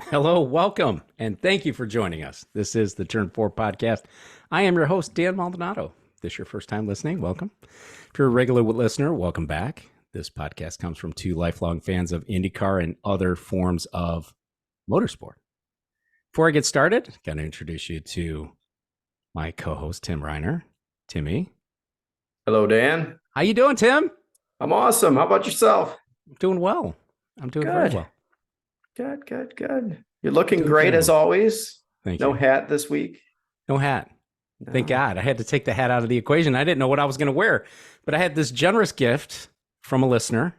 Hello, welcome, and thank you for joining us. This is the Turn 4 podcast. I am your host, Dan Maldonado. If this is your first time listening, welcome. If you're a regular listener, welcome back. This podcast comes from two lifelong fans of IndyCar and other forms of motorsport. Before I get started, I'm going to introduce you to my co-host, Tim Reiner. Timmy. Hello, Dan. How you doing, Tim? I'm awesome. How about yourself? I'm doing well. I'm doing very well. Good. You're looking Doing great very as well. always. Thank No you. hat this week. No hat. Thank No. God. I had to take the hat out of the equation. I didn't know what I was going to wear, but I had this generous gift from a listener.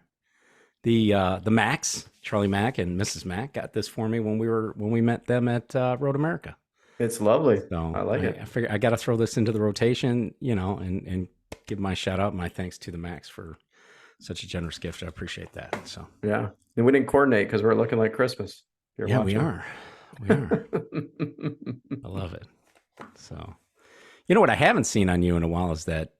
The Macs, Charlie Mac and Mrs. Mac, got this for me when we met them at Road America. It's lovely. So I like it. I figured I got to throw this into the rotation, and give my shout out, my thanks to the Macs for such a generous gift. I appreciate that. So Yeah. And we didn't coordinate because we're looking like Christmas. we are. We are. I love it. So, you know what I haven't seen on you in a while is that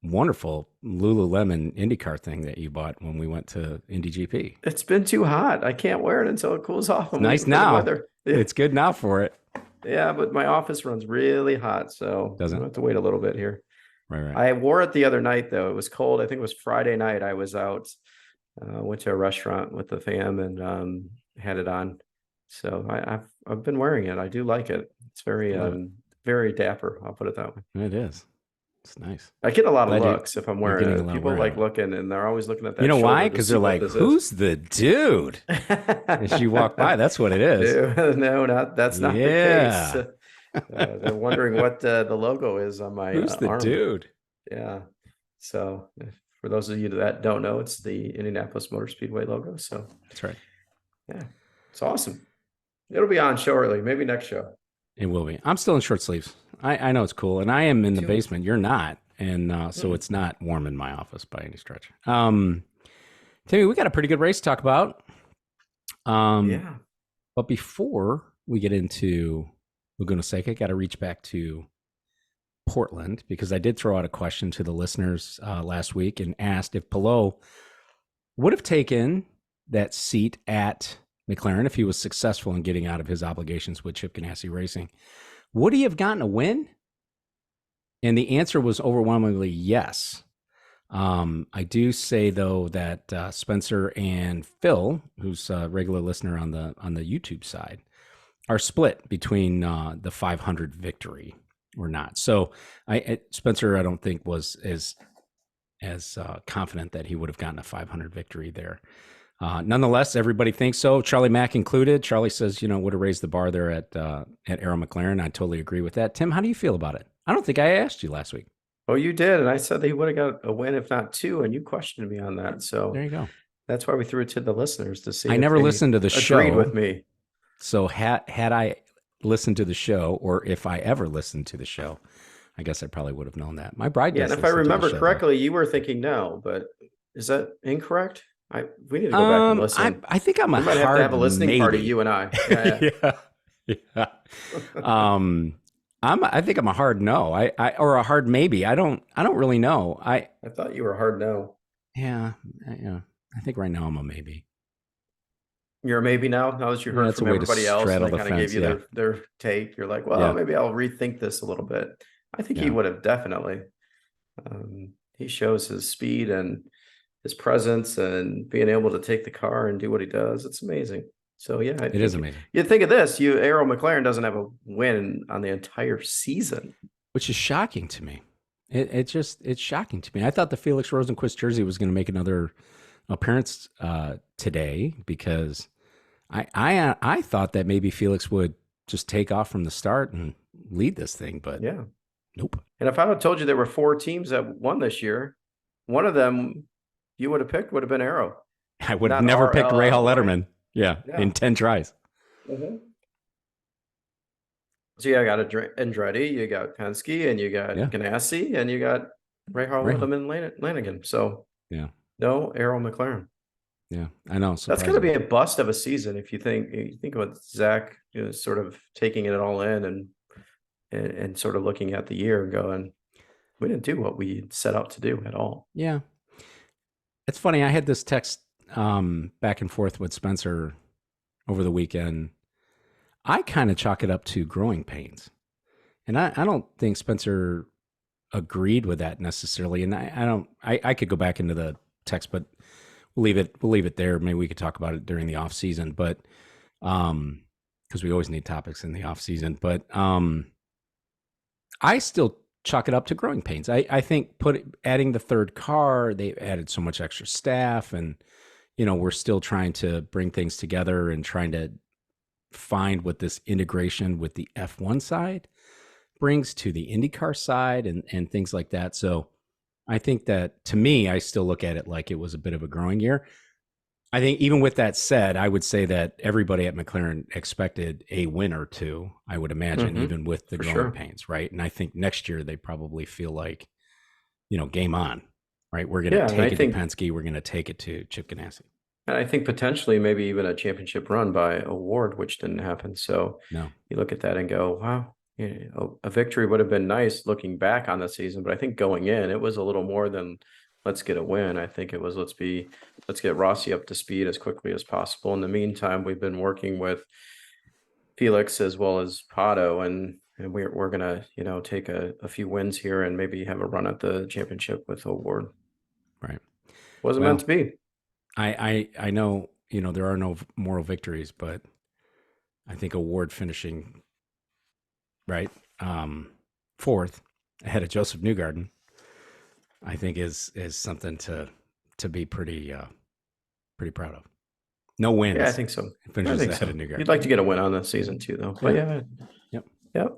wonderful Lululemon IndyCar thing that you bought when we went to Indy GP. It's been too hot. I can't wear it until it cools off. It's nice now. Yeah. It's good now for it. Yeah, but my office runs really hot, so Does it? I have to wait a little bit here. Right. I wore it the other night though. It was cold. I think it was Friday night. I was out, went to a restaurant with the fam and had it on. So I've been wearing it. I do like it. It's very dapper. I'll put it that way. It is. It's nice. I get a lot of Glad looks if I'm you're wearing getting a it. lot of People wear like out. looking and they're always looking at that. You know why? shoulder to Because see they're what like, this is. "Who's the dude?" As you walk by, that's what it is. No, that's not the Yeah. case. They're wondering what the logo is on my Who's the arm. dude? Yeah. So for those of you that don't know, it's the Indianapolis Motor Speedway logo. So That's right. yeah, it's awesome. It'll be on shortly, maybe next show. It will be. I'm still in short sleeves. I know it's cool, and I am in the Too. basement. You're not, and so it's not warm in my office by any stretch. Timmy, we got a pretty good race to talk about. Yeah. But before we get into Laguna Seca, got to reach back to Portland because I did throw out a question to the listeners last week and asked if Palou would have taken that seat at McLaren if he was successful in getting out of his obligations with Chip Ganassi Racing. Would he have gotten a win? And the answer was overwhelmingly yes. I do say though that Spencer and Phil, who's a regular listener on the YouTube side, are split between the 500 victory or not. So Spencer, I don't think was as confident that he would have gotten a 500 victory there. Nonetheless, everybody thinks so. Charlie Mac included. Charlie says, would have raised the bar there at Arrow McLaren. I totally agree with that. Tim, how do you feel about it? I don't think I asked you last week. Oh, you did. And I said that he would have got a win, if not two. And you questioned me on that. So There you go. that's why we threw it to the listeners to see. I if never they listened to the show. agreed with me. So had I listened to the show, or if I ever listened to the show, I guess I probably would have known that. My bride Yeah, does and if I listen to the remember show, correctly, you were thinking no, but is that incorrect? We need to go back and listen. I think I'm a We might have hard to have a listening maybe. party, you and I. Yeah. Yeah. I think I'm a hard no. Or a hard maybe. I don't really know. I thought you were hard no. Yeah. I think right now I'm a maybe. You're a maybe now that you heard that's from a way to everybody else, and straddle they the kind of gave fence, you yeah. their take. You're like, well, Yeah. maybe I'll rethink this a little bit. I think he Yeah. would have definitely. He shows his speed and his presence and being able to take the car and do what he does. It's amazing. So yeah, It is amazing. You think of this, Arrow McLaren doesn't have a win on the entire season. Which is shocking to me. It's shocking to me. I thought the Felix Rosenquist jersey was going to make another appearance today because I thought that maybe Felix would just take off from the start and lead this thing, but Yeah. nope. And if I had told you there were 4 teams that won this year, one of them you would have picked would have been Arrow. I would have Not never picked Ray Hall RLL, Letterman. Yeah, Yeah. in 10 tries. So yeah, I got Andretti, you got Penske, and you got Yeah. Ganassi, and you got Ray Letterman Lanigan. So Yeah. no Arrow McLaren. Yeah, I know. That's going to be a bust of a season if you think about Zach, sort of taking it all in and sort of looking at the year and going, we didn't do what we set out to do at all. Yeah. It's funny. I had this text back and forth with Spencer over the weekend, I kind of chalk it up to growing pains. And I don't think Spencer agreed with that necessarily. And I could go back into the text, but we'll leave it there. Maybe we could talk about it during the off season, but, cause we always need topics in the off season, but, I still chalk it up to growing pains. I think adding the third car, they added so much extra staff, and we're still trying to bring things together and trying to find what this integration with the F1 side brings to the IndyCar side and things like that. So I think that, to me, I still look at it like it was a bit of a growing year. I think even with that said, I would say that everybody at McLaren expected a win or two, I would imagine, even with the For growing sure. pains, right? And I think next year they probably feel like, game on, right? We're going to Yeah, and I take it to think Penske. We're going to take it to Chip Ganassi. potentially maybe even a championship run by award, which didn't happen. So No, you look at that and go, wow, a victory would have been nice looking back on the season. But I think going in, it was a little more than let's get a win. I think it was let's get Rossi up to speed as quickly as possible. In the meantime, we've been working with Felix as well as Pato, and we're gonna take a few wins here and maybe have a run at the championship with award. right. Wasn't meant Well, to be. I know, there are no moral victories, but I think award finishing, right, fourth ahead of Joseph Newgarden, I think is something to be pretty proud of. No wins. Yeah, I think so. Finishes ahead of Newgarden. You'd like to get a win on this season too, though. But yep.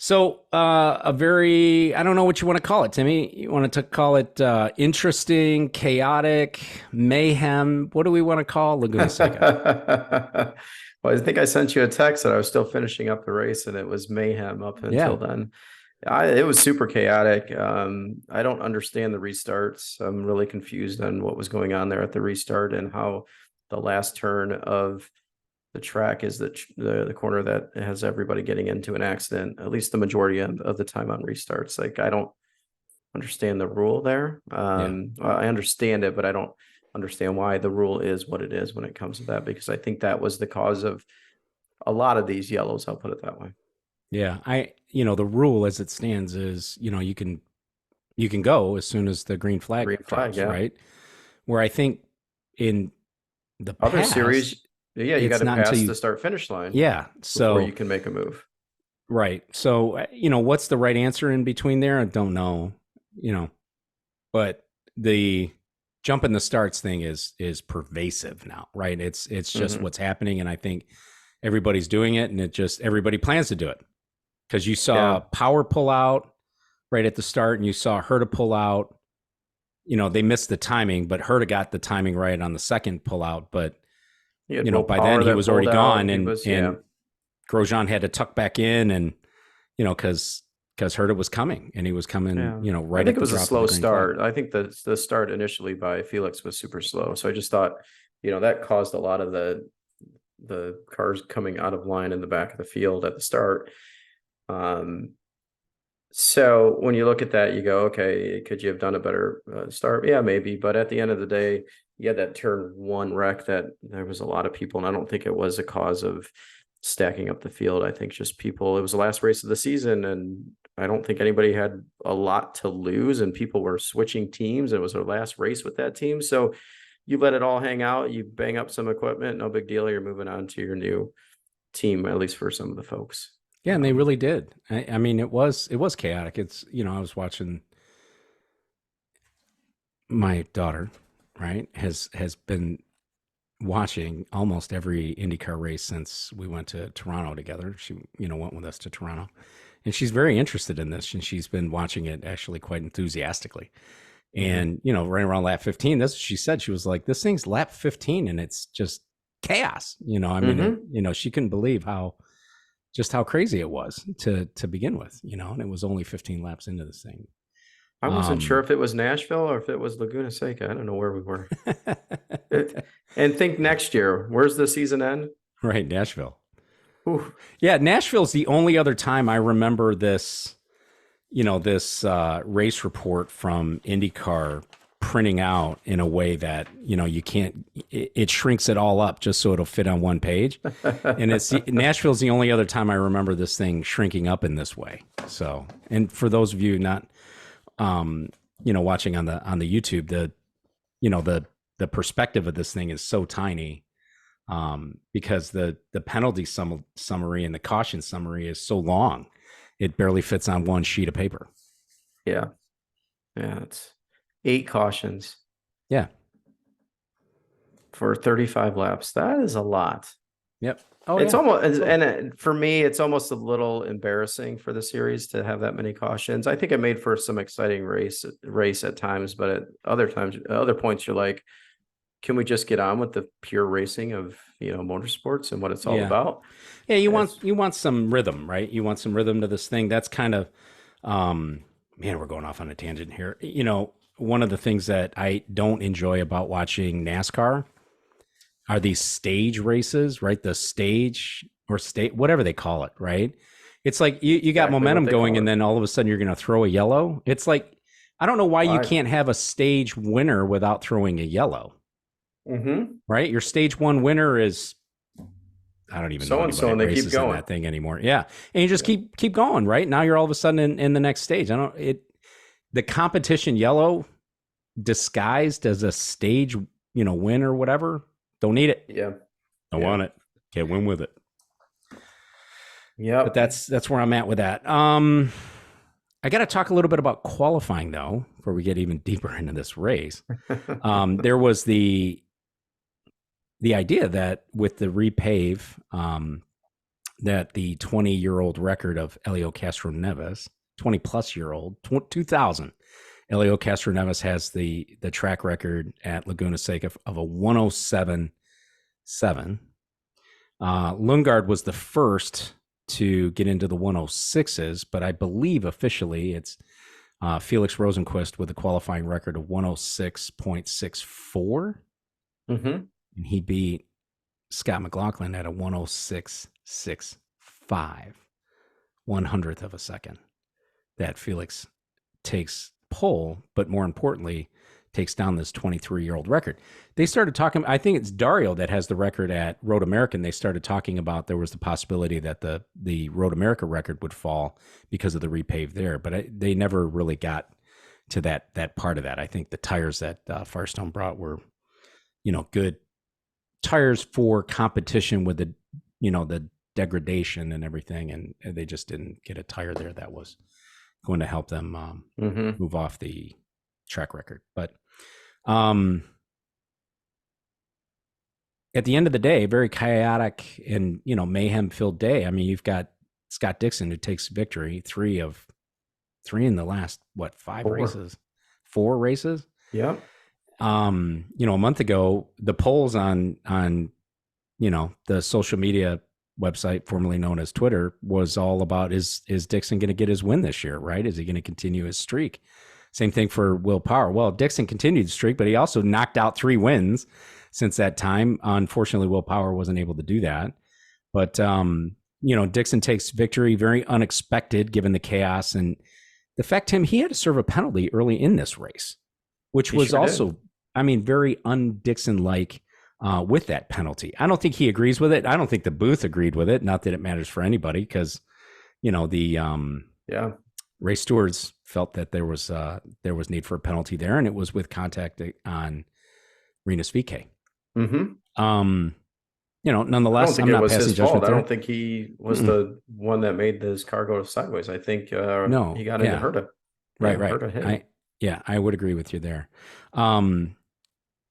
So a very, I don't know what you want to call it, Timmy. You want to call it interesting, chaotic, mayhem. What do we want to call Laguna Seca? Well, I think I sent you a text that I was still finishing up the race, and it was mayhem up until then. It was super chaotic. I don't understand the restarts. I'm really confused on what was going on there at the restart and how the last turn of the track is the corner that has everybody getting into an accident, at least the majority of the time on restarts. Like, I don't understand the rule there. I understand it, but I don't understand why the rule is what it is when it comes to that, because I think that was the cause of a lot of these yellows. I'll put it that way. Yeah. The rule as it stands is, you can go as soon as the green flag drops, right? Where I think in the other past, series, you got to pass the start finish line. Yeah. So before you can make a move. Right. So, what's the right answer in between there? I don't know, but the jump in the starts thing is pervasive now, right? It's just what's happening. And I think everybody's doing it, and everybody plans to do it, because you saw Power pull out right at the start, and you saw Herta pull out. They missed the timing, but Herta got the timing right on the second pull out. But, by then he was already gone, and Grosjean had to tuck back in, and, because Herta was coming, and he was coming, right. I think it was a slow start. I think the start initially by Felix was super slow. So I just thought, that caused a lot of the cars coming out of line in the back of the field at the start. So when you look at that, you go, okay, could you have done a better start? Yeah, maybe. But at the end of the day, you had that turn one wreck that there was a lot of people, and I don't think it was a cause of stacking up the field. I think just people, it was the last race of the season, and I don't think anybody had a lot to lose, and people were switching teams. It was their last race with that team. So you let it all hang out, you bang up some equipment, no big deal. You're moving on to your new team, at least for some of the folks. Yeah, and they really did. I mean, it was chaotic. It's, I was watching, my daughter, right, has been watching almost every IndyCar race since we went to Toronto together. She, went with us to Toronto, and she's very interested in this, and she's been watching it actually quite enthusiastically. And, right around lap 15, that's what she said. She was like, this thing's lap 15 and it's just chaos. I mean, she couldn't believe how crazy it was to begin with, and it was only 15 laps into this thing. I wasn't sure if it was Nashville or if it was Laguna Seca. I don't know where we were. And think next year, where's the season end? Right, Nashville. Ooh. Yeah, Nashville's the only other time I remember this, this race report from IndyCar printing out in a way that, you can't, it shrinks it all up just so it'll fit on one page. And Nashville's the only other time I remember this thing shrinking up in this way. So, and for those of you not, watching on the YouTube, the perspective of this thing is so tiny, because the penalty summary and the caution summary is so long, it barely fits on one sheet of paper. Yeah. It's 8 cautions. Yeah. For 35 laps. That is a lot. Yep. It's almost, and for me, it's almost a little embarrassing for the series to have that many cautions. I think it made for some exciting race at times, but at other points, you're like, can we just get on with the pure racing of, motorsports and what it's all about? Yeah, you want some rhythm, right? You want some rhythm to this thing. That's kind of, man, we're going off on a tangent here. One of the things that I don't enjoy about watching NASCAR are these stage races, right? The stage or state, whatever they call it, right? It's like you got momentum going, and then all of a sudden you're going to throw a yellow. It's like, I don't know why you can't have a stage winner without throwing a yellow. Mm-hmm. Right? Your stage 1 winner is, I don't even know anybody and they keep going in that thing anymore. Yeah, and you just keep going. Right now, you're all of a sudden in the next stage. The competition yellow disguised as a stage, win or whatever. Don't need it. Yeah, don't want it. Can't win with it. Yeah, but that's where I'm at with that. I got to talk a little bit about qualifying though, before we get even deeper into this race. There was the idea that with the repave, that the 20-year-old record of Helio Castroneves, 20-plus-year-old, 2000, Helio Castroneves has the track record at Laguna Seca of a 107.7. Lundgaard was the first to get into the 106s, but I believe officially it's Felix Rosenqvist with a qualifying record of 106.64. Mm-hmm. And he beat Scott McLaughlin at a 106.65, 100th of a second. That Felix takes pole, but more importantly, takes down this 23-year-old record. They started talking, I think it's Dario that has the record at Road American. They started talking about there was the possibility that the Road America record would fall because of the repave there, but they never really got to that part of that. I think the tires that Firestone brought were, good tires for competition with the degradation and everything, and they just didn't get a tire there that was going to help them move off the track record. But at the end of the day, very chaotic and mayhem filled day. I mean, you've got Scott Dixon who takes victory, three in the last 4 races. Yeah. A month ago, the polls on the social media website formerly known as Twitter was all about, is Dixon going to get his win this year, right? Is he going to continue his streak? Same thing for Will Power. Well, Dixon continued the streak, but he also knocked out 3 wins since that time. Unfortunately, Will Power wasn't able to do that. But, Dixon takes victory, very unexpected given the chaos and the fact he had to serve a penalty early in this race, which was also, very un-Dixon-like with that penalty. I don't think he agrees with it. I don't think the booth agreed with it. Not that it matters for anybody because, the race stewards felt that there was need for a penalty there, and it was with contact on Rinus VeeKay. Mm-hmm. Nonetheless, I'm not passing judgment there. I don't think he was the one that made this car go sideways. I think he got into Herta. Right. I would agree with you there.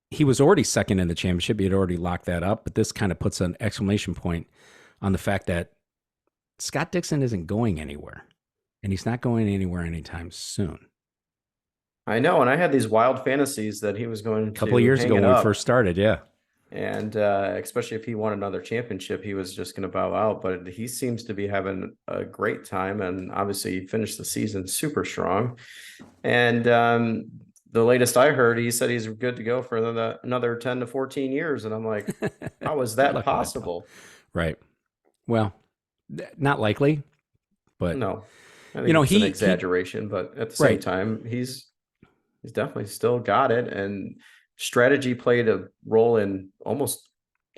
He was already second in the championship. He had already locked that up, but this kind of puts an exclamation point on the fact that Scott Dixon isn't going anywhere, and he's not going anywhere anytime soon. I know, and I had these wild fantasies that he was going to a couple of years ago when we first started, yeah. And especially if he won another championship, he was just going to bow out. But he seems to be having a great time, and obviously he finished the season super strong. And the latest I heard, he said he's good to go for another 10 to 14 years. And I'm like, how is that possible? Right. Well, not likely, but no, I think it's an exaggeration, but at the same time, he's He's definitely still got it, and strategy played a role in almost,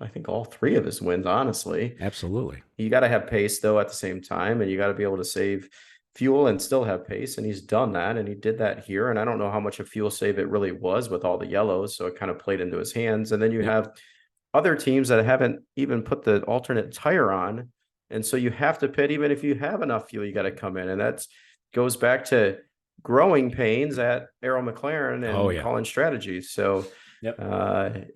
I think, all three of his wins, honestly. Absolutely. You got to have pace though at the same time, and you got to be able to save fuel and still have pace. And he's done that, and he did that here. And I don't know how much a fuel save it really was with all the yellows, so it kind of played into his hands. And then you Yep. have other teams that haven't even put the alternate tire on, and so you have to pit even if you have enough fuel. You got to come in, and that's goes back to growing pains at Arrow McLaren Oh, and yeah. calling strategies. So Yep.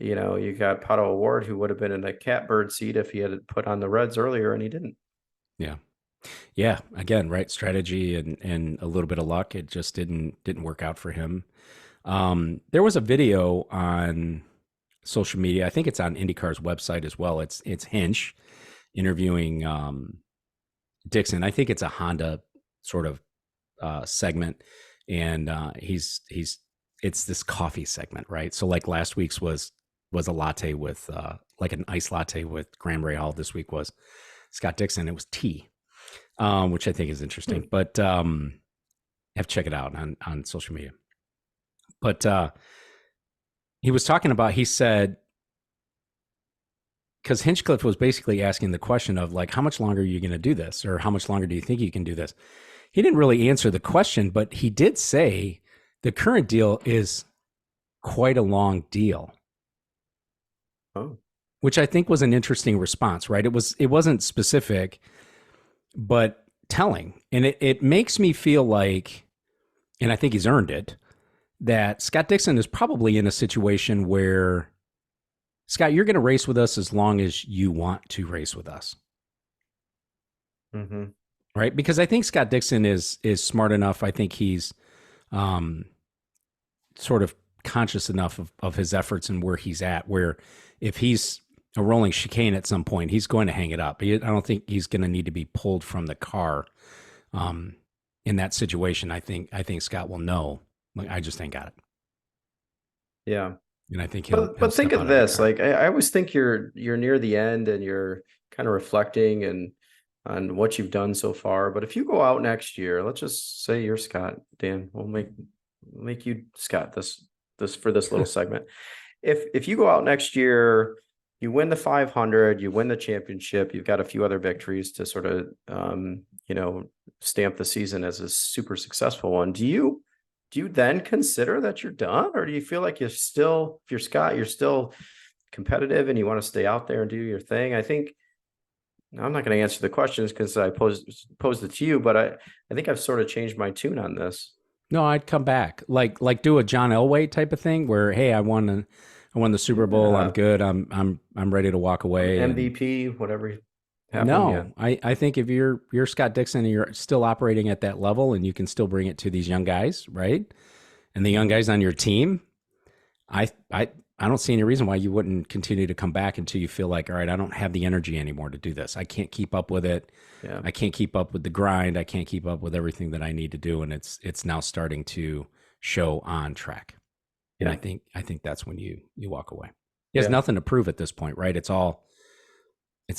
you got Pato Award, who would have been in the catbird seat if he had put on the Reds earlier, and he didn't. Yeah. Yeah. Again, right. Strategy and a little bit of luck. It just didn't work out for him. There was a video on social media. I think it's on IndyCar's website as well. It's Hinch interviewing Dixon. I think it's a Honda sort of segment, and it's this coffee segment, right? So like last week's was a latte with like an iced latte with Graham Rahal. This week was Scott Dixon. It was tea, which I think is interesting. But have to check it out on social media. But he was talking about, he said, because Hinchcliffe was basically asking the question of like, how much longer are you going to do this? Or how much longer do you think you can do this? He didn't really answer the question, but he did say the current deal is quite a long deal. Oh, which I think was an interesting response, right? It wasn't specific, but telling. And it makes me feel like, and I think he's earned it, that Scott Dixon is probably in a situation where, Scott, you're going to race with us as long as you want to race with us. mm-hmm. Right? Because I think Scott Dixon is smart enough. I think he's sort of conscious enough of his efforts and where he's at, where if he's a rolling chicane at some point, he's going to hang it up. I don't think he's going to need to be pulled from the car in that situation. I think Scott will know, like, I just ain't got it. Yeah. And I think he'll But think step out of of that this, car. like I always think you're near the end and you're kind of reflecting and on what you've done so far. But if you go out next year, let's just say you're Scott, Dan, we'll make you Scott this for this little segment. If you go out next year, you win the 500, you win the championship, you've got a few other victories to sort of stamp the season as a super successful one. Do you then consider that you're done, or do you feel like if you're Scott, you're still competitive and you want to stay out there and do your thing? I think I'm not going to answer the questions because I posed it to you, but I think I've sort of changed my tune on this. No, I'd come back, like do a John Elway type of thing, where hey, I won the Super Bowl. I'm good. I'm ready to walk away. MVP, whatever happened. No, yeah. I think if you're Scott Dixon and you're still operating at that level and you can still bring it to these young guys, right? And the young guys on your team, I don't see any reason why you wouldn't continue to come back until you feel like, all right, I don't have the energy anymore to do this. I can't keep up with it. Yeah. I can't keep up with the grind. I can't keep up with everything that I need to do. And it's now starting to show on track. And Yeah. I think that's when you walk away. He has nothing to prove at this point, right? It's all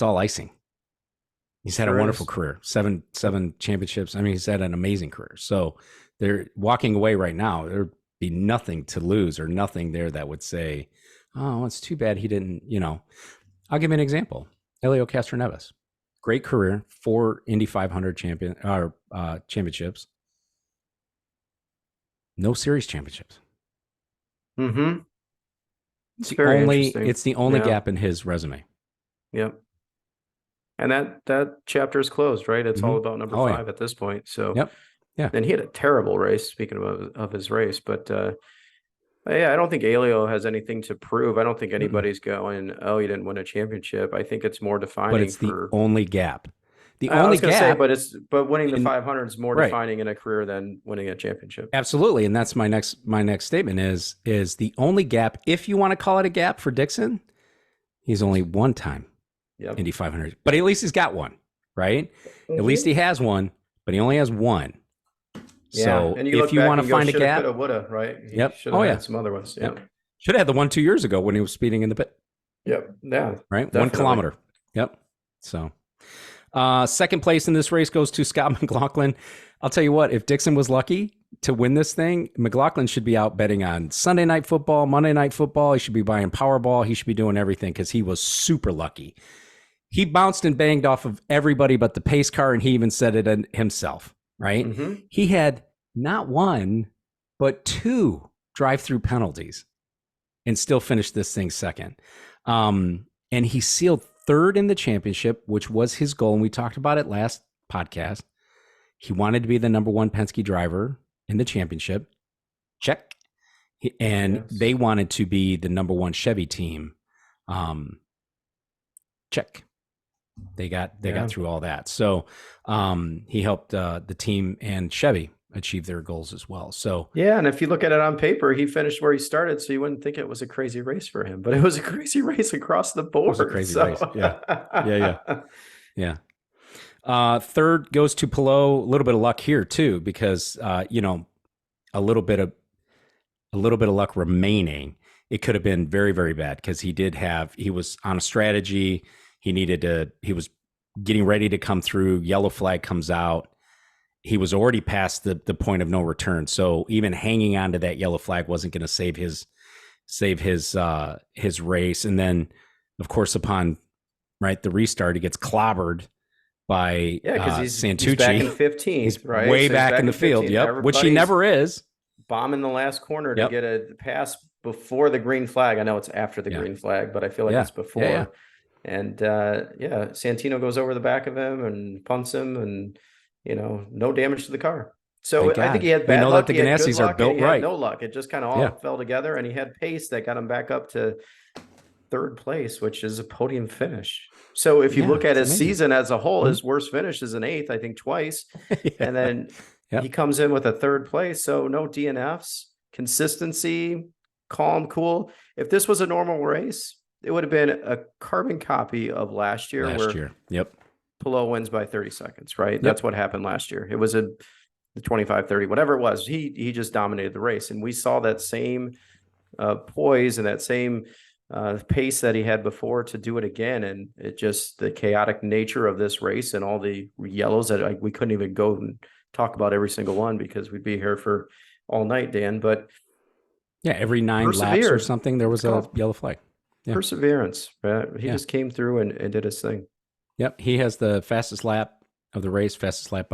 icing. He's had a wonderful career, seven championships. I mean, he's had an amazing career. So they're walking away right now. There'd be nothing to lose or nothing there that would say, oh, it's too bad he didn't, I'll give you an example. Elio Castroneves, great career, 4 Indy 500 championships, no series championships. Mm-hmm. It's very interesting. It's the only gap in his resume. Yep. And that chapter is closed, right? It's all about number 5 at this point. So, yep. Yeah. And he had a terrible race, speaking of his race, but yeah, I don't think Elio has anything to prove. I don't think anybody's going, oh, he didn't win a championship. I think it's more defining. But it's the only gap. I was going to say, but winning the 500 is more defining in a career than winning a championship. Absolutely, and that's my next statement is the only gap, if you want to call it a gap for Dixon, he's only one time Indy 500, but at least he's got one, right? Mm-hmm. At least he has one, but he only has one. Yeah. So and if you want to find a gap, coulda, woulda, right? Yep. Should have had some other ones. Yep. Should have had the one 2 years ago when he was speeding in the pit. Yep. Yeah. Right. Definitely. 1 kilometer. Yep. So, second place in this race goes to Scott McLaughlin. I'll tell you what, if Dixon was lucky, to win this thing, McLaughlin should be out betting on Sunday night football, Monday night football. He should be buying Powerball. He should be doing everything because he was super lucky. He bounced and banged off of everybody but the pace car, and he even said it himself, right? Mm-hmm. He had not one, but two drive-through penalties and still finished this thing second. And he sealed third in the championship, which was his goal. And we talked about it last podcast. He wanted to be the number one Penske driver in the championship. Check. And Yes. they wanted to be the number one Chevy team. Check. They got through all that. So he helped the team and Chevy achieve their goals as well. So Yeah, and if you look at it on paper, he finished where he started, so you wouldn't think it was a crazy race for him, but it was a crazy race across the board. It was a crazy race. Yeah. Third goes to Pelot. A little bit of luck here too, because a little bit of luck remaining. It could have been very, very bad because he was on a strategy. He was getting ready to come through. Yellow flag comes out. He was already past the point of no return. So even hanging on to that yellow flag wasn't going to save his race. And then, of course, upon the restart, he gets clobbered by because Santucci. He's back in 15th, He's right? way back in the field, which he never is. Bombing the last corner to get a pass before the green flag. I know it's after the green flag, but I feel like it's before. Yeah. And Santino goes over the back of him and punts him, and no damage to the car. So I think he had bad luck. That the Ganassis are built right. No luck. It just kind of all fell together, and he had pace that got him back up to third place, which is a podium finish. So if you look at his season as a whole, his worst finish is an 8th, I think twice. And then he comes in with a third place. So no DNFs, consistency, calm, cool. If this was a normal race, it would have been a carbon copy of last year. Pelot wins by 30 seconds, right? That's what happened last year. It was a 25-30, whatever it was. He just dominated the race. And we saw that same poise and that same pace that he had before to do it again. And it just, the chaotic nature of this race and all the yellows that we couldn't even go and talk about every single one because we'd be here for all night, Dan. But every 9 laps or something, there was a yellow flag. Perseverance. Right? He just came through and did his thing. Yep. He has the fastest lap of the race, fastest lap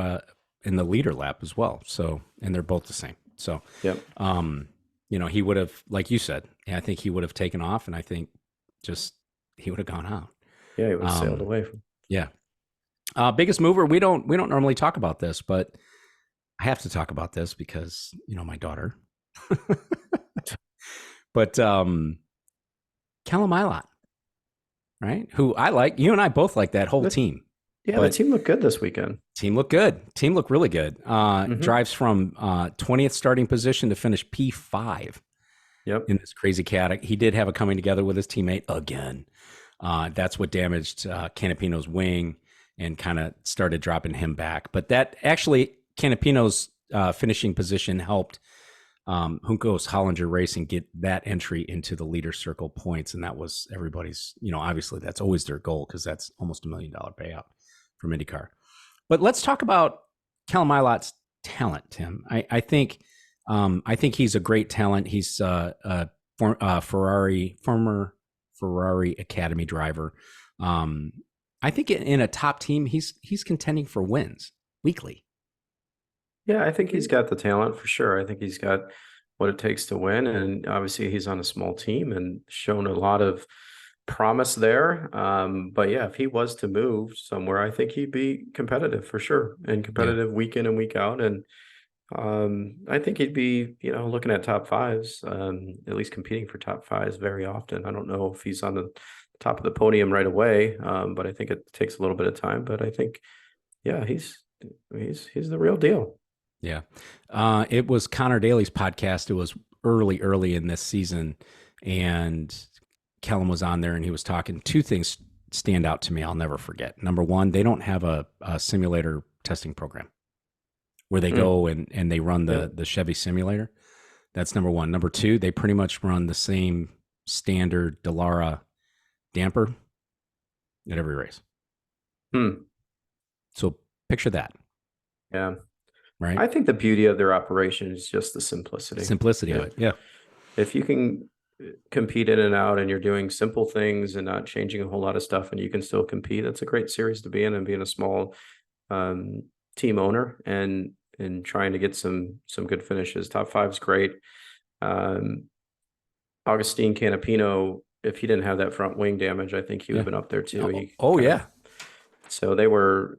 in the leader lap as well. So, and they're both the same. So, he would have, like you said, I think he would have taken off, and I think he would have gone out. Yeah, he would have sailed away from. Yeah. Biggest mover. We don't normally talk about this, but I have to talk about this because, my daughter. But Callum Ilott, right? Who I like. You and I both like that whole team. Yeah, the team looked good this weekend. Team looked good. Team looked really good. Drives from 20th starting position to finish P5. In this crazy chaotic. He did have a coming together with his teammate again. That's what damaged Canapino's wing and kind of started dropping him back. But that actually, Canapino's finishing position helped Junko's Hollinger Racing get that entry into the leader circle points. And that was everybody's, obviously that's always their goal because that's almost $1 million payout from IndyCar. But let's talk about Callum Ilott's talent, Tim. I think he's a great talent. He's a former Ferrari Academy driver. I think in a top team, he's contending for wins weekly. Yeah, I think he's got the talent for sure. I think he's got what it takes to win. And obviously he's on a small team and shown a lot of promise there. But yeah, if he was to move somewhere, I think he'd be competitive for sure, and competitive week in and week out. And I think he'd be, looking at top fives, at least competing for top fives very often. I don't know if he's on the top of the podium right away, but I think it takes a little bit of time. But I think, he's the real deal. Yeah. It was Connor Daly's podcast. It was early in this season, and Callum was on there and he was talking. Two things stand out to me I'll never forget. Number one, they don't have a simulator testing program where they go and they run the Chevy simulator. That's number one. Number two, they pretty much run the same standard Dallara damper at every race. So picture that. Yeah. right? I think the beauty of their operation is just the simplicity. Simplicity of If, it. Yeah. if you can compete in and out and you're doing simple things and not changing a whole lot of stuff and you can still compete, that's a great series to be in, and being a small um, team owner and trying to get some good finishes. Top five's great. Um, Augustine Canapino, if he didn't have that front wing damage, I think he would Yeah. have been up there too. Oh, He oh kind of yeah. So they were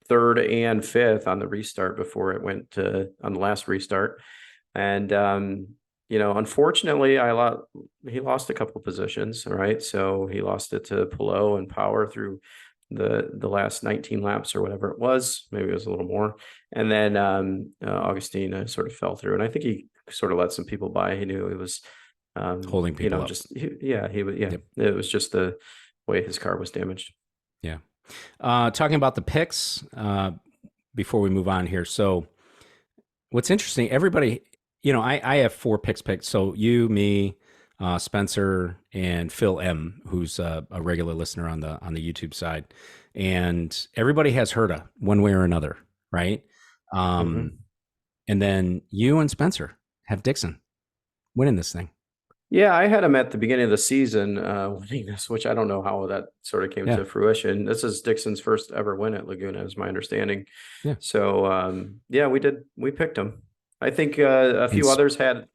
third and fifth on the restart before it went to on the last restart. And unfortunately, he lost a couple positions, right? So he lost it to Pillow and Power through the last 19 laps or whatever it was. Maybe it was a little more. And then Augustine sort of fell through. And I think he sort of let some people by. He knew it was Holding people up. he was, Yep. it was just the way his car was damaged. Yeah. Talking about the picks before we move on here. So what's interesting, everybody, I have 4 picks picked. So you, me, Spencer, and Phil M, who's a regular listener on the YouTube side, and everybody has Herta one way or another, right? Mm-hmm. And then you and Spencer have Dixon winning this thing. Yeah, I had him at the beginning of the season winning this, which I don't know how that sort of came Yeah, to fruition. This is Dixon's first ever win at Laguna, is my understanding. yeah. So yeah, we picked him. I think a And few others had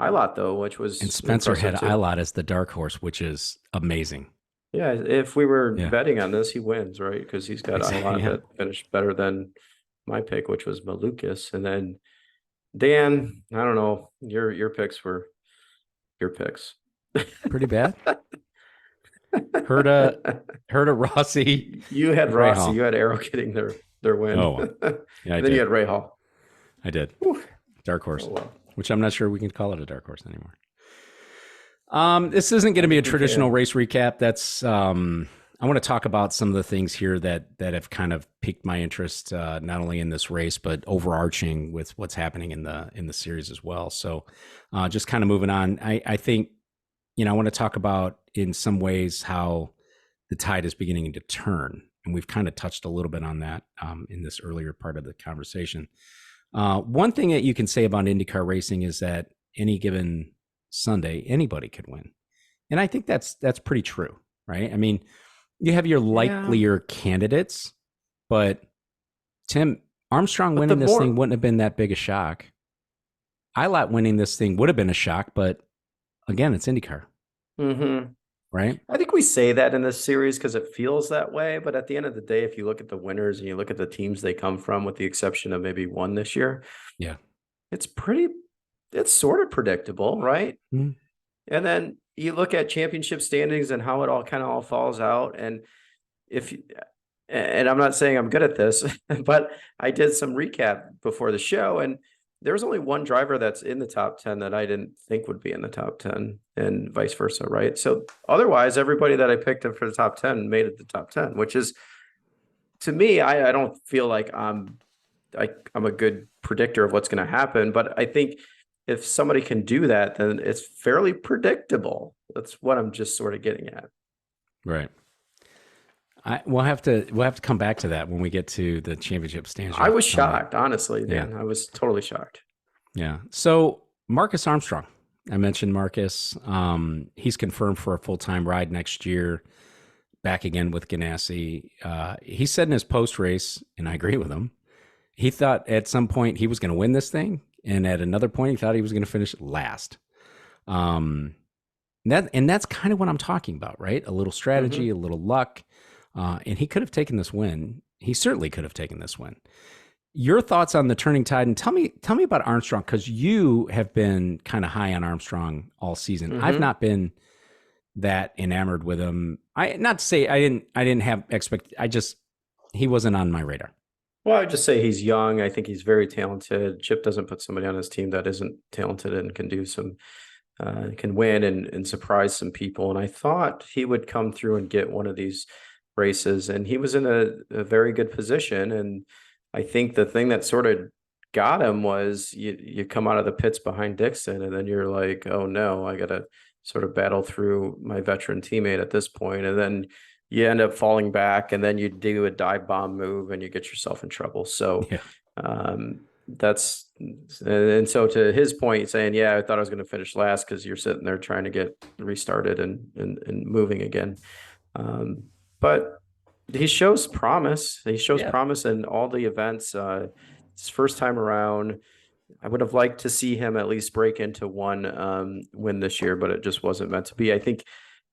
Ilott though, which and was Spencer had impressive too. Ilott as the dark horse, which is amazing. Yeah, if we were Yeah, betting on this, he wins, right? Because he's got Ilott yeah. that finished better than my pick, which was Malukas. And then Dan, I don't know, your picks were your picks. Pretty bad. Herta, Herta Rossi, You had Rossi, Rahal. you had Arrow getting their win. Oh, well. Yeah, I Then you did. had Ray Hall. I did. Whew. Dark Oh horse, well. which I'm not sure we can call it a dark horse anymore. This isn't going I to be a think we traditional can. race recap. That's I want to talk about some of the things here that have kind of piqued my interest, not only in this race but overarching with what's happening in the series as well. So, just kind of moving on. I think I want to talk about in some ways how the tide is beginning to turn, and we've kind of touched a little bit on that in this earlier part of the conversation. One thing that you can say about IndyCar racing is that any given Sunday, anybody could win. And I think that's pretty true, right? I mean, you have your Yeah. likelier candidates, but Tim Armstrong But the winning this thing more wouldn't have been that big a shock. Ilott winning this thing would have been a shock, but again, it's IndyCar, Mhm. right? I think we say that in this series because it feels that way. But at the end of the day, if you look at the winners and you look at the teams they come from, with the exception of maybe one this year, Yeah. it's it's sort of predictable, right? Mhm. And then you look at championship standings and how it all kind of all falls out. And if and I'm not saying I'm good at this, but I did some recap before the show, and there was only one driver that's in the top 10 that I didn't think would be in the top 10, and vice versa, right? So otherwise, everybody that I picked up for the top 10 made it the top 10, which is, to me, I don't feel like I'm a good predictor of what's going to happen, but I think if somebody can do that, then it's fairly predictable. That's what I'm just sort of getting at. Right. We'll have to come back to that when we get to the championship stands. I was shocked, honestly, Dan. Yeah. I was totally shocked. Yeah. So Marcus Armstrong, I mentioned Marcus. He's confirmed for a full-time ride next year, back again with Ganassi. He said in his post-race, and I agree with him, he thought at some point he was going to win this thing, and at another point he thought he was going to finish last. That's kind of what I'm talking about, right? A little strategy, Mm-hmm. a little luck, and he could have taken this win. He certainly could have taken this win. Your thoughts on the turning tide, and tell me about Armstrong, because you have been kind of high on Armstrong all season. Mm-hmm. I've not been that enamored with him. Not to say I didn't have he wasn't on my radar. Well, I'd just say he's young. I think he's very talented. Chip doesn't put somebody on his team that isn't talented and can do can win and surprise some people. And I thought he would come through and get one of these races, and he was in a very good position. And I think the thing that sort of got him was you come out of the pits behind Dixon, and then you're like, oh no, I got to sort of battle through my veteran teammate at this point. And then you end up falling back, and then you do a dive bomb move and you get yourself in trouble. So Yeah. That's and so to his point, saying, "Yeah, I thought I was going to finish last because you're sitting there trying to get restarted and moving again." Um, but he shows promise. He shows Yeah. promise in all the events. His first time around, I would have liked to see him at least break into one win this year, but it just wasn't meant to be. I think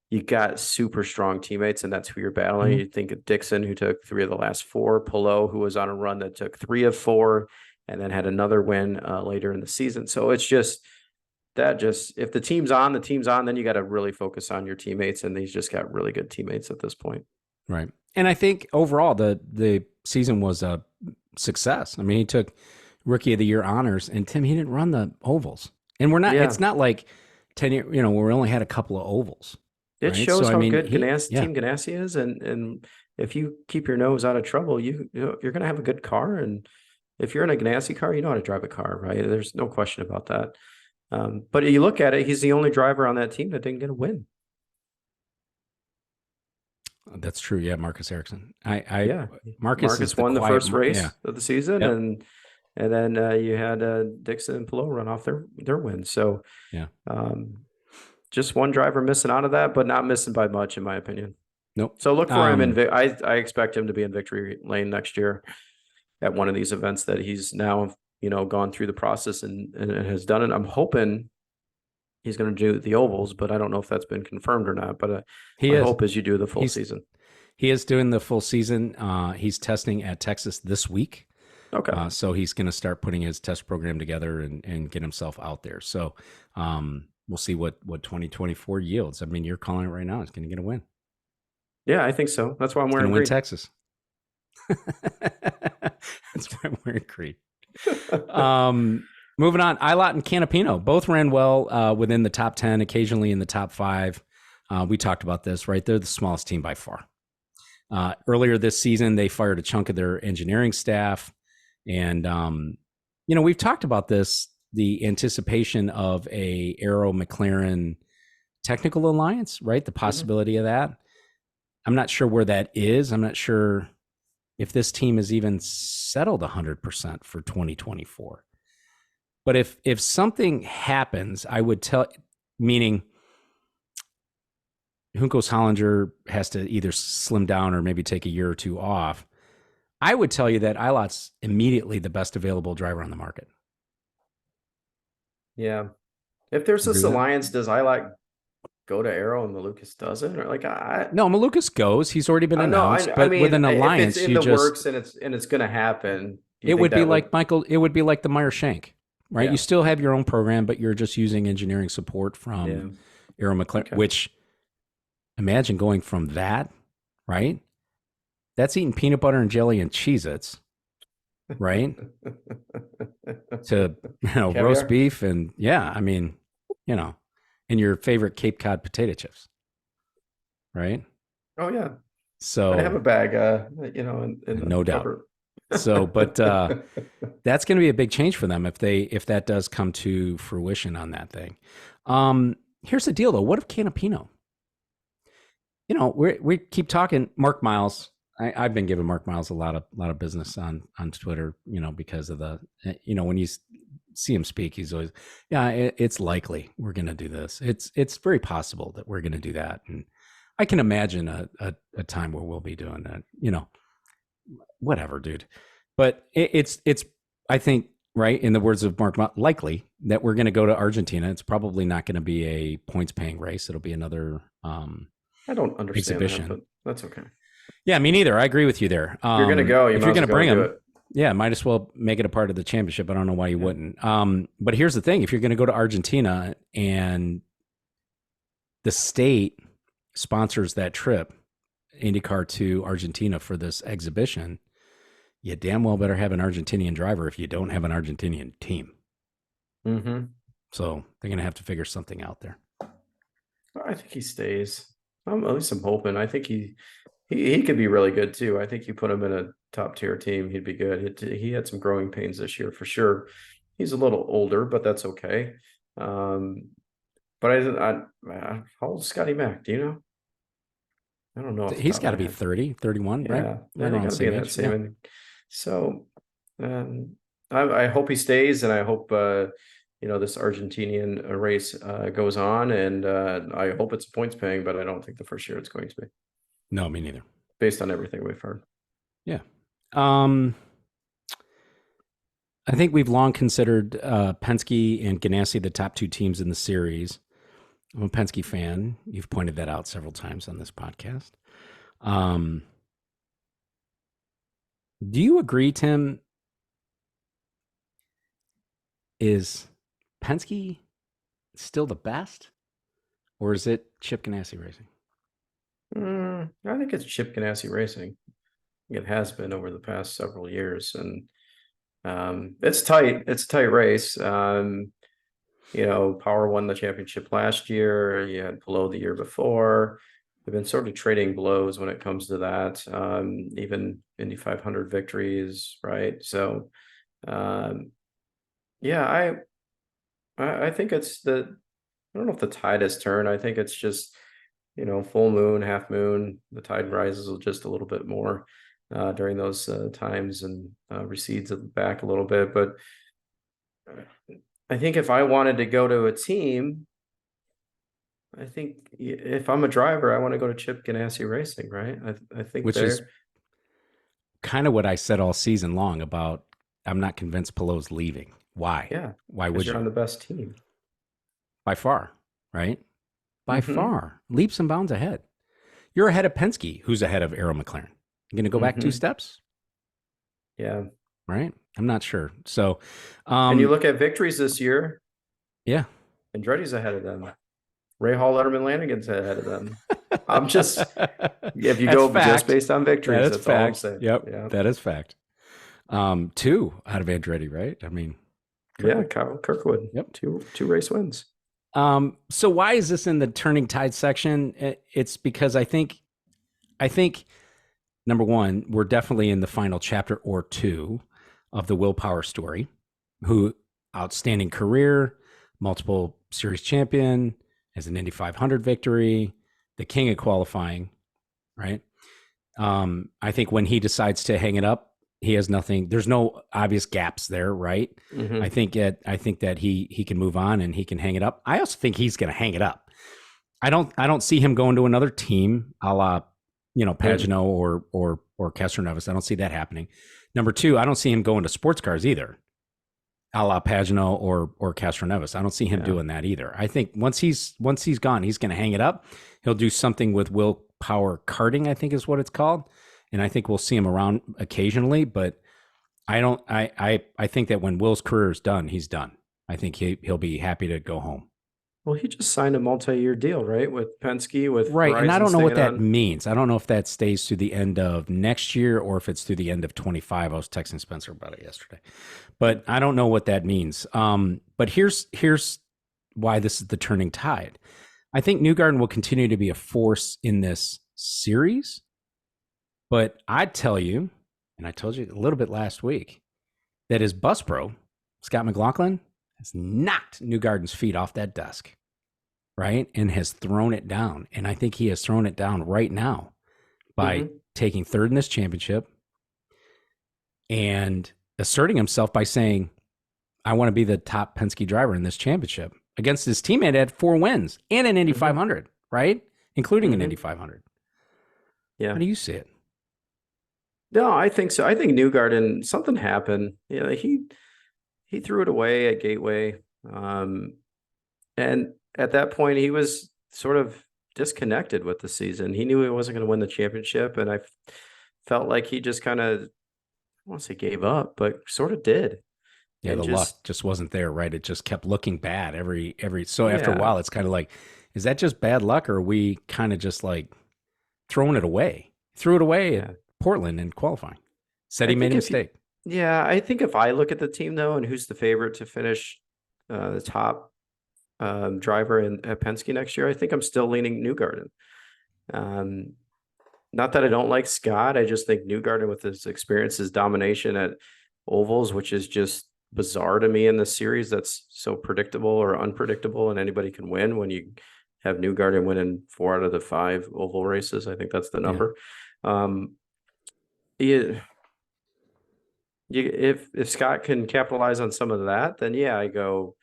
you got super strong teammates, and that's who you're battling. Mhm. You think of Dixon, who took 3 of the last 4, Pelot, who was on a run that took 3 of 4, and then had another win later in the season. So it's just that just if the team's on, the team's on, then you got to really focus on your teammates, and he's just got really good teammates at this point. Right. And I think overall the season was a success. I mean, he took rookie of the year honors, and Tim, he didn't run the ovals. And we're not, Yeah, it's not like 10 year, we only had a couple of ovals. it Right. So shows I how mean, good yeah, Team Ganassi is, and if you keep your nose out of trouble, you're going to have a good car, and if you're in a Ganassi car, you know how to drive a car, right? There's no question about that. But you look at it, he's the only driver on that team that didn't get a win. that's true. Yeah. Marcus Erickson. Yeah, Marcus is Marcus the won the quiet, first yeah. race of the season, Yep. and then you had Dixon and Pelot run off their win. So Yeah. um, just one driver missing out of that, but not missing by much, in my opinion. Nope. So look for him in. I expect him to be in victory lane next year at one of these events that he's now gone through the process and has done it. I'm hoping he's going to do the ovals, but I don't know if that's been confirmed or not. But He my is. hope is you do the full He's season. he is doing the full season. He's testing at Texas this week. Okay. So he's going to start putting his test program together and get himself out there. So we'll see what 2024 yields. I mean, you're calling it right now. He's going to get a win. Yeah, I think so. That's why I'm He's going wearing to win green. Texas. That's why I'm wearing green. Moving on, Ilott and Canapino both ran well within the top 10, occasionally in the top 5. We talked about this, right? They're the smallest team by far. Earlier this season, they fired a chunk of their engineering staff. And, we've talked about this, the anticipation of a Arrow McLaren technical alliance, right? The possibility of that. I'm not sure where that is. I'm not sure if this team is even settled 100% for 2024. But if something happens, I would tell, meaning Juncos Hollinger has to either slim down or maybe take a year or two off. I would tell you that Ilott's immediately the best available driver on the market. Yeah. If there's Agree this with that? alliance, does I like go to Arrow and Malukas doesn't? Or like No, Malukas goes. He's already been I know announced. I But with mean an if it's alliance, in you the just, works and it's gonna happen, do you it think would be that would like Michael, it would be like the Meyer Shank, right? You yeah. still have your own program, but you're just using engineering support from Yeah. Arrow McLaren, Okay. which imagine going from that, right? That's eating peanut butter and jelly and Cheez-Its, right? To, roast Caviar? beef and yeah, I mean, and your favorite Cape Cod potato chips, right? Oh yeah. I have So a bag in the no doubt. cupboard. So, but that's going to be a big change for them if that does come to fruition on that thing. Here's the deal though. What if Canapino? We keep talking Mark Miles. I've been giving Mark Miles a lot of business on Twitter, because of the, when you see him speak, he's always, yeah, it's likely we're going to do this. It's very possible that we're going to do that. And I can imagine a time where we'll be doing that, whatever, dude. But it's, I think, right, in the words of Mark, likely that we're going to go to Argentina. It's probably not going to be a points paying race. It'll be another I don't understand that, exhibition. but that's okay. Yeah, me neither. I agree with you there. If you're gonna go, you If might you're as going well to go bring do them, it. yeah, might as well make it a part of the championship. I don't know why you Yeah. wouldn't. But here's the thing: if you're going to go to Argentina and the state sponsors that trip, IndyCar to Argentina for this exhibition, you damn well better have an Argentinian driver if you don't have an Argentinian team. Mm-hmm. So they're going to have to figure something out there. I think he stays. At least I'm hoping. I think he could be really good too. I think you put him in a top tier team, he'd be good. He had some growing pains this year for sure. He's a little older, but that's okay. But how old is Scotty Mac? Do you know? I don't know off the He's top of got my to be head. 30, 31, right? Yeah, Right they around got the to be same in that age. Yeah. same. So Um, I hope he stays, and I hope this Argentinian race goes on, and I hope it's points paying, but I don't think the first year it's going to be, No, me neither. based on everything we've heard. Yeah. Um, I think we've long considered Penske and Ganassi the top two teams in the series. I'm a Penske fan. You've pointed that out several times on this podcast. Um, do you agree, Tim? Is Penske still the best, or is it Chip Ganassi Racing? I think it's Chip Ganassi Racing. It has been over the past several years, and it's tight. It's a tight race. Power won the championship last year. You had Below the year before. They've been sort of trading blows when it comes to that. Even Indy 500 victories, right? So, yeah, I think it's I don't know if the tide has turned. I think it's just full moon, half moon. The tide rises just a little bit more during those times and recedes at the back a little bit. But I think if I wanted to go to a team, I think if I'm a driver, I want to go to Chip Ganassi Racing, right? I think Which is they're kind of what I said all season long about I'm not convinced Pelot's leaving. Why? yeah, Why because would you're you? on the best team. By far, right? By Mm-hmm. far, leaps and bounds ahead. You're ahead of Penske, who's ahead of Arrow McLaren. You're going to go back two Mm-hmm. steps, Yeah. right? I'm not sure. So, And you look at victories this year, yeah, Andretti's ahead of them. Ray Hall, Letterman, Lanigan's ahead of them. I'm just if you that's go just fact. based on That victories, is that's all I'm fact. saying. Yep, Yeah. that is fact. Two out of Andretti, right? I mean, Yeah, Kirkwood. Kyle Kirkwood. Yep. Two race wins. So why is this in the turning tide section? It's because I think number one, we're definitely in the final chapter or two of the Will Power story. Who outstanding career, multiple series champion, has an Indy 500 victory, the king of qualifying, right? I think when he decides to hang it up, he has nothing. There's no obvious gaps there, right? I Mm-hmm. think that I think that he can move on and he can hang it up. I also think he's going to hang it up. I don't see him going to another team, a la Pagano or Castroneves. I don't see that happening. Number two, I don't see him going to sports cars either, a la Pagano or Castroneves. I don't see him Yeah. doing that either. I think once he's gone, he's going to hang it up. He'll do something with Will Power Karting, I think is what it's called, and I think we'll see him around occasionally. But I don't. I think that when Will's career is done, he's done. I think he'll be happy to go home. Well, he just signed a multi-year deal, right? With Penske, with Right. And I Verizon don't know what staying that on. means. I don't know if that stays to the end of next year or if it's through the end of 25. I was texting Spencer about it yesterday, but I don't know what that means. But here's why this is the turning tide. I think Newgarden will continue to be a force in this series, but I'd tell you, and I told you a little bit last week, that his bus bro, Scott McLaughlin, has knocked Newgarden's feet off that desk, right? And has thrown it down. And I think he has thrown it down right now by Mm-hmm. taking third in this championship and asserting himself by saying, I want to be the top Penske driver in this championship against his teammate that had 4 wins and an Indy Mm-hmm. 500, right? Including an Indy Mm-hmm. 500. Yeah. How do you see it? No, I think so. I think Newgarden, something happened. Yeah, he threw it away at Gateway. Um, and at that point he was sort of disconnected with the season. He knew he wasn't going to win the championship, and I felt like he just kind of, I won't say gave up, but sort of did. Yeah, And the just luck just wasn't there, right? It just kept looking bad every so after a yeah, while it's kind of like, is that just bad luck or are we kind of just like throwing it away? Threw it away at yeah. Portland in qualifying. Said I he made think a if you mistake. yeah, I think if I look at the team though, and who's the favorite to finish the top driver in at Penske next year, I think I'm still leaning Newgarden. Um, Not that I don't like Scott, I just think Newgarden with his experience, his domination at ovals, which is just bizarre to me in this series. That's so predictable or unpredictable, and anybody can win when you have Newgarden winning 4 out of the 5 oval races. I think that's the Yeah. number. Um, yeah, if Scott can capitalize on some of that, then yeah, I go.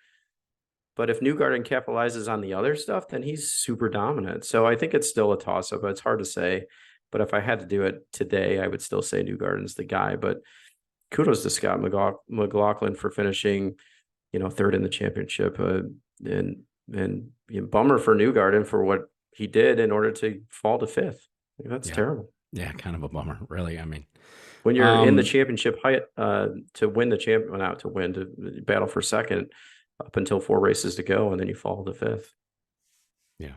But if Newgarden capitalizes on the other stuff, then he's super dominant. So I think it's still a toss up. It's hard to say. But if I had to do it today, I would still say Newgarden's the guy. But kudos to Scott McLaughlin for finishing, third in the championship. And bummer for Newgarden for what he did in order to fall to fifth. That's Yeah. terrible. Yeah, kind of a bummer, really. I mean, When you're in the championship height, to win the champ, well, not to win, to battle for second up until 4 races to go, and then you fall to fifth. yeah.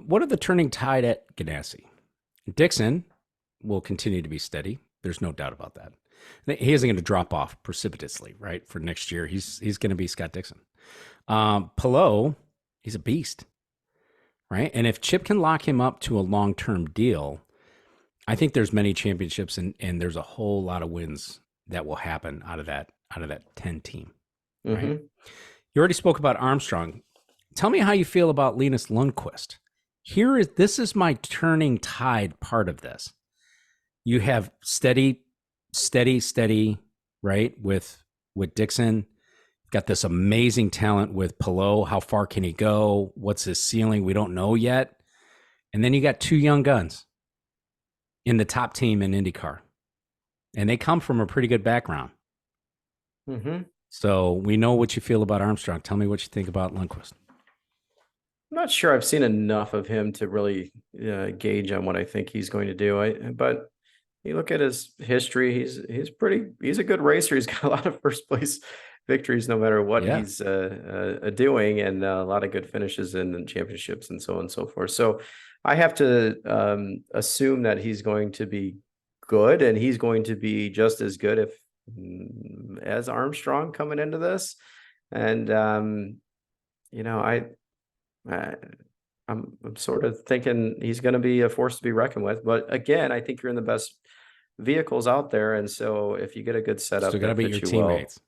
What are the turning tide at Ganassi? Dixon will continue to be steady. There's no doubt about that. He isn't going to drop off precipitously, right? For next year, he's going to be Scott Dixon. Palou, he's a beast, right? And if Chip can lock him up to a long-term deal, I think there's many championships and there's a whole lot of wins that will happen out of that 10 team, right? Mm-hmm. You already spoke about Armstrong. Tell me how you feel about Linus Lundqvist. This is my turning tide part of this. You have steady, right? With Dixon, got this amazing talent with Palou. How far can he go? What's his ceiling? We don't know yet. And then you got 2 young guns in the top team in IndyCar, and they come from a pretty good background. Mm-hmm. So we know what you feel about Armstrong. Tell me what you think about Lundqvist. I'm not sure I've seen enough of him to really gauge on what I think he's going to do. But you look at his history; he's a good racer. He's got a lot of first place victories, no matter what he's doing, and a lot of good finishes in championships and so on and so forth. So I have to assume that he's going to be good, and he's going to be just as good as Armstrong coming into this. And I'm sort of thinking he's going to be a force to be reckoned with. But again, I think you're in the best vehicles out there, and so if you get a good setup, Still got to beat your teammates,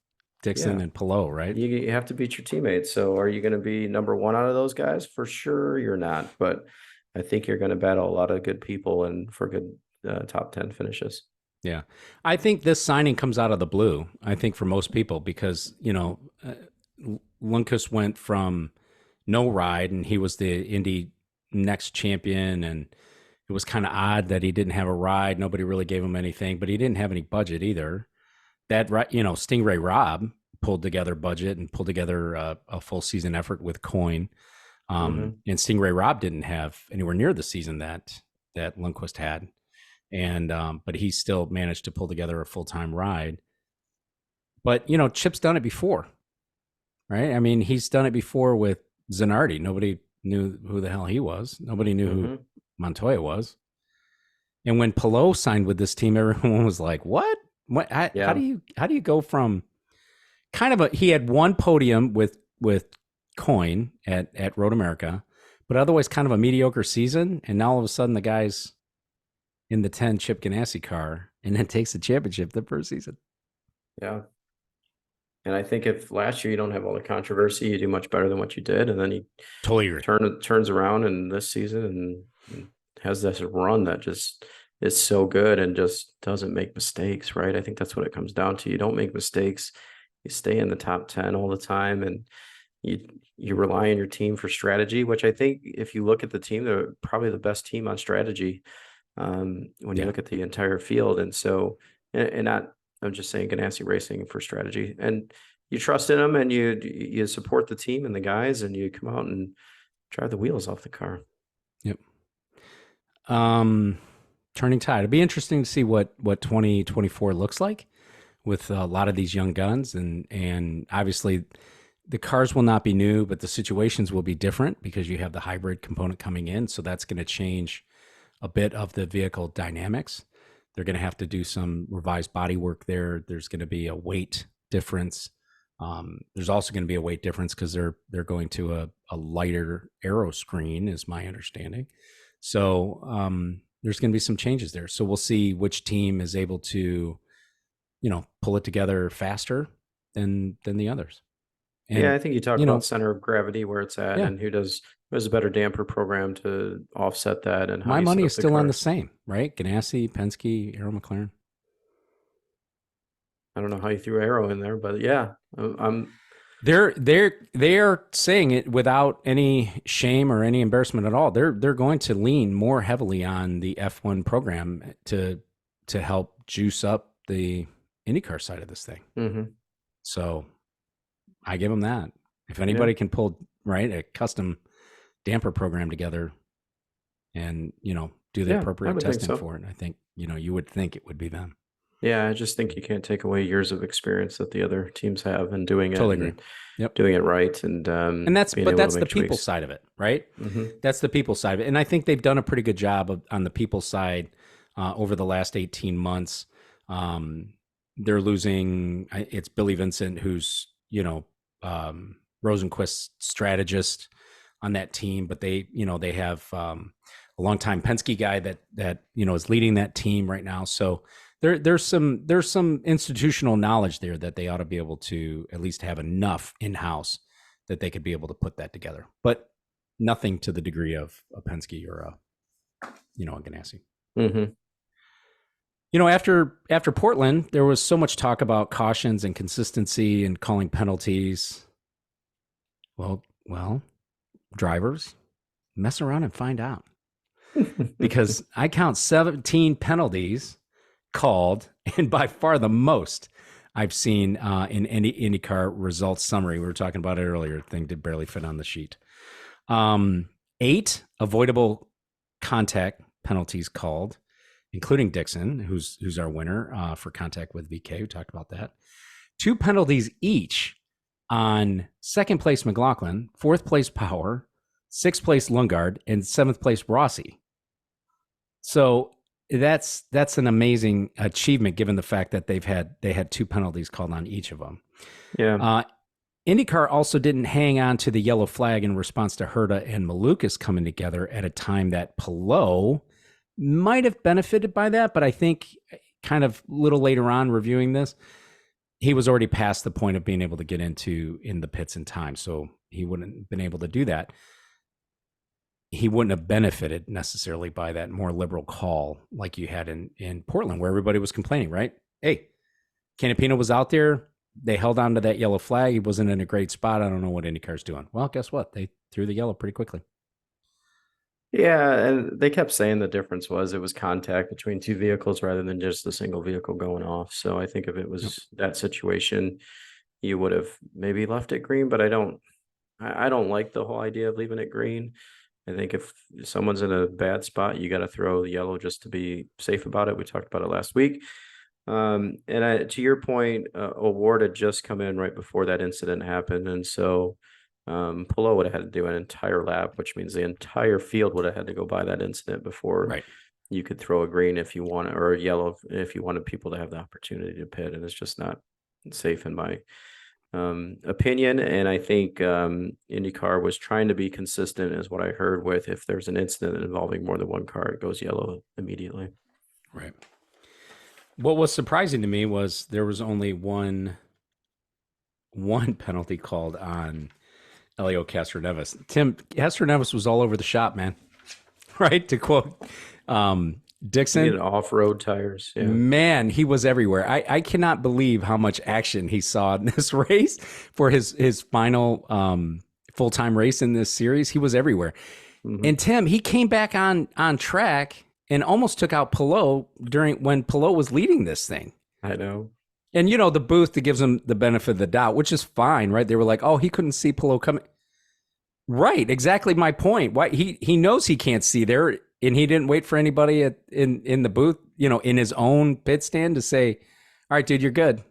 Dixon and Palou, right? You have to beat your teammates. So are you going to be number one out of those guys? For sure, you're not. But I think you're going to battle a lot of good people and for good top 10 finishes. Yeah. I think this signing comes out of the blue, I think, for most people, because, Lundqvist went from no ride and he was the Indy next champion. And it was kind of odd that he didn't have a ride. Nobody really gave him anything, but he didn't have any budget either. That, Stingray Robb pulled together budget and pulled together a full season effort with Coyne. And Stingray Robb didn't have anywhere near the season that Lundqvist had. And but he still managed to pull together a full-time ride. But Chip's done it before, right? I mean, he's done it before with Zanardi. Nobody knew who the hell he was. Nobody knew who Montoya was. And when Palou signed with this team, everyone was like, "What? What? How do you go from kind of he had one podium with Coyne at Road America, but otherwise kind of a mediocre season, and now all of a sudden the guy's in the 10 Chip Ganassi car and then takes the championship the first season." Yeah. And I think if last year you don't have all the controversy, you do much better than what you did. And then he totally agree. turns around in this season and has this run that just is so good and just doesn't make mistakes, right? I think that's what it comes down to. You don't make mistakes. You stay in the top 10 all the time, and you rely on your team for strategy, which I think if you look at the team, they're probably the best team on strategy. When you look at the entire field. And so, and not, I'm just saying Ganassi Racing for strategy, and you trust in them, and you support the team and the guys, and you come out and drive the wheels off the car. Yep. Turning tide. It'd be interesting to see what 2024 looks like with a lot of these young guns, and obviously the cars will not be new, but the situations will be different because you have the hybrid component coming in. So that's going to change a bit of the vehicle dynamics. They're going to have to do some revised body work there. There's going to be a weight difference. There's also going to be a weight difference because they're going to a lighter aero screen, is my understanding. So there's going to be some changes there. So we'll see which team is able to, pull it together faster than the others. And, I think you talk about center of gravity, where it's at, and who has a better damper program to offset that. And how my money is still on the same, right? Ganassi, Penske, Arrow McLaren. I don't know how you threw Arrow in there, but yeah, I'm They are saying it without any shame or any embarrassment at all. They're going to lean more heavily on the F1 program to help juice up the IndyCar side of this thing. mhm. So I give them that. If Yeah, anybody can pull right a custom damper program together and do the yeah, I appropriate would think testing so. for it, I think you would think it would be them. Yeah, I just think you can't take away years of experience that the other teams have in doing it Totally agree. and Yep. doing it right and And that's being but able to that's the make people tweaks. side of it, right? Hmm. That's the people side of it, and I think they've done a pretty good job on the people side over the last 18 months. Um, they're losing. It's Billy Vincent, who's Rosenquist's strategist on that team, but they have a longtime Penske guy that is leading that team right now. So there's some institutional knowledge there that they ought to be able to at least have enough in house that they could be able to put that together, but nothing to the degree of a Penske or a Ganassi. Hmm. After Portland, there was so much talk about cautions and consistency and calling penalties. Well, drivers, mess around and find out, because I count 17 penalties called, and by far the most I've seen in any IndyCar results summary. We were talking about it earlier. Thing did barely fit on the sheet. 8 avoidable contact penalties called, including Dixon, who's our winner for contact with VK. We talked about that. 2 penalties each on second place McLaughlin, fourth place Power, sixth place Lundgaard, and seventh place Rossi. So that's an amazing achievement given the fact that they had 2 penalties called on each of them. Yeah. Uh, IndyCar also didn't hang on to the yellow flag in response to Herta and Malukas coming together at a time that Palou might have benefited by that, but I think kind of a little later on reviewing this, he was already past the point of being able to get in the pits in time, so he wouldn't have been able to do that. He wouldn't have benefited necessarily by that more liberal call like you had in Portland, where everybody was complaining, right? Hey, Canapino was out there. They held on to that yellow flag. He wasn't in a great spot. I don't know what IndyCar's doing. Well, guess what? They threw the yellow pretty quickly. Yeah, and they kept saying the difference was it was contact between two vehicles rather than just the single vehicle going off. So I think if it Yep. was that situation, you would have maybe left it green, but I don't like the whole idea of leaving it green. I think if someone's in a bad spot, you got to throw the yellow just to be safe about it. We talked about it last week. To your point, Award had just come in right before that incident happened, and so Palou would have had to do an entire lap, which means the entire field would have had to go by that incident before Right. you could throw a green if you want, or a yellow if you wanted people to have the opportunity to pit, and it's just not safe in my opinion. And I think IndyCar was trying to be consistent, is what I heard with if there's an incident involving more than one car, it goes yellow immediately. Right. What was surprising to me was there was only one penalty called on Elio Castroneves. Tim Castroneves was all over the shop, man. Right, to quote You Dixon. needed off-road tires, yeah. Man, he was everywhere. I cannot believe how much action he saw in this race for his final full-time race in this series. He was everywhere. Hmm. And Tim, he came back on track and almost took out Palou when Palou was leading this thing. I know. And the booth that gives him the benefit of the doubt, which is fine, right? They were like, "Oh, he couldn't see Palou coming." Right, exactly my point. Why he knows he can't see there, and he didn't wait for anybody in the booth, in his own pit stand to say, "All right, dude, you're good."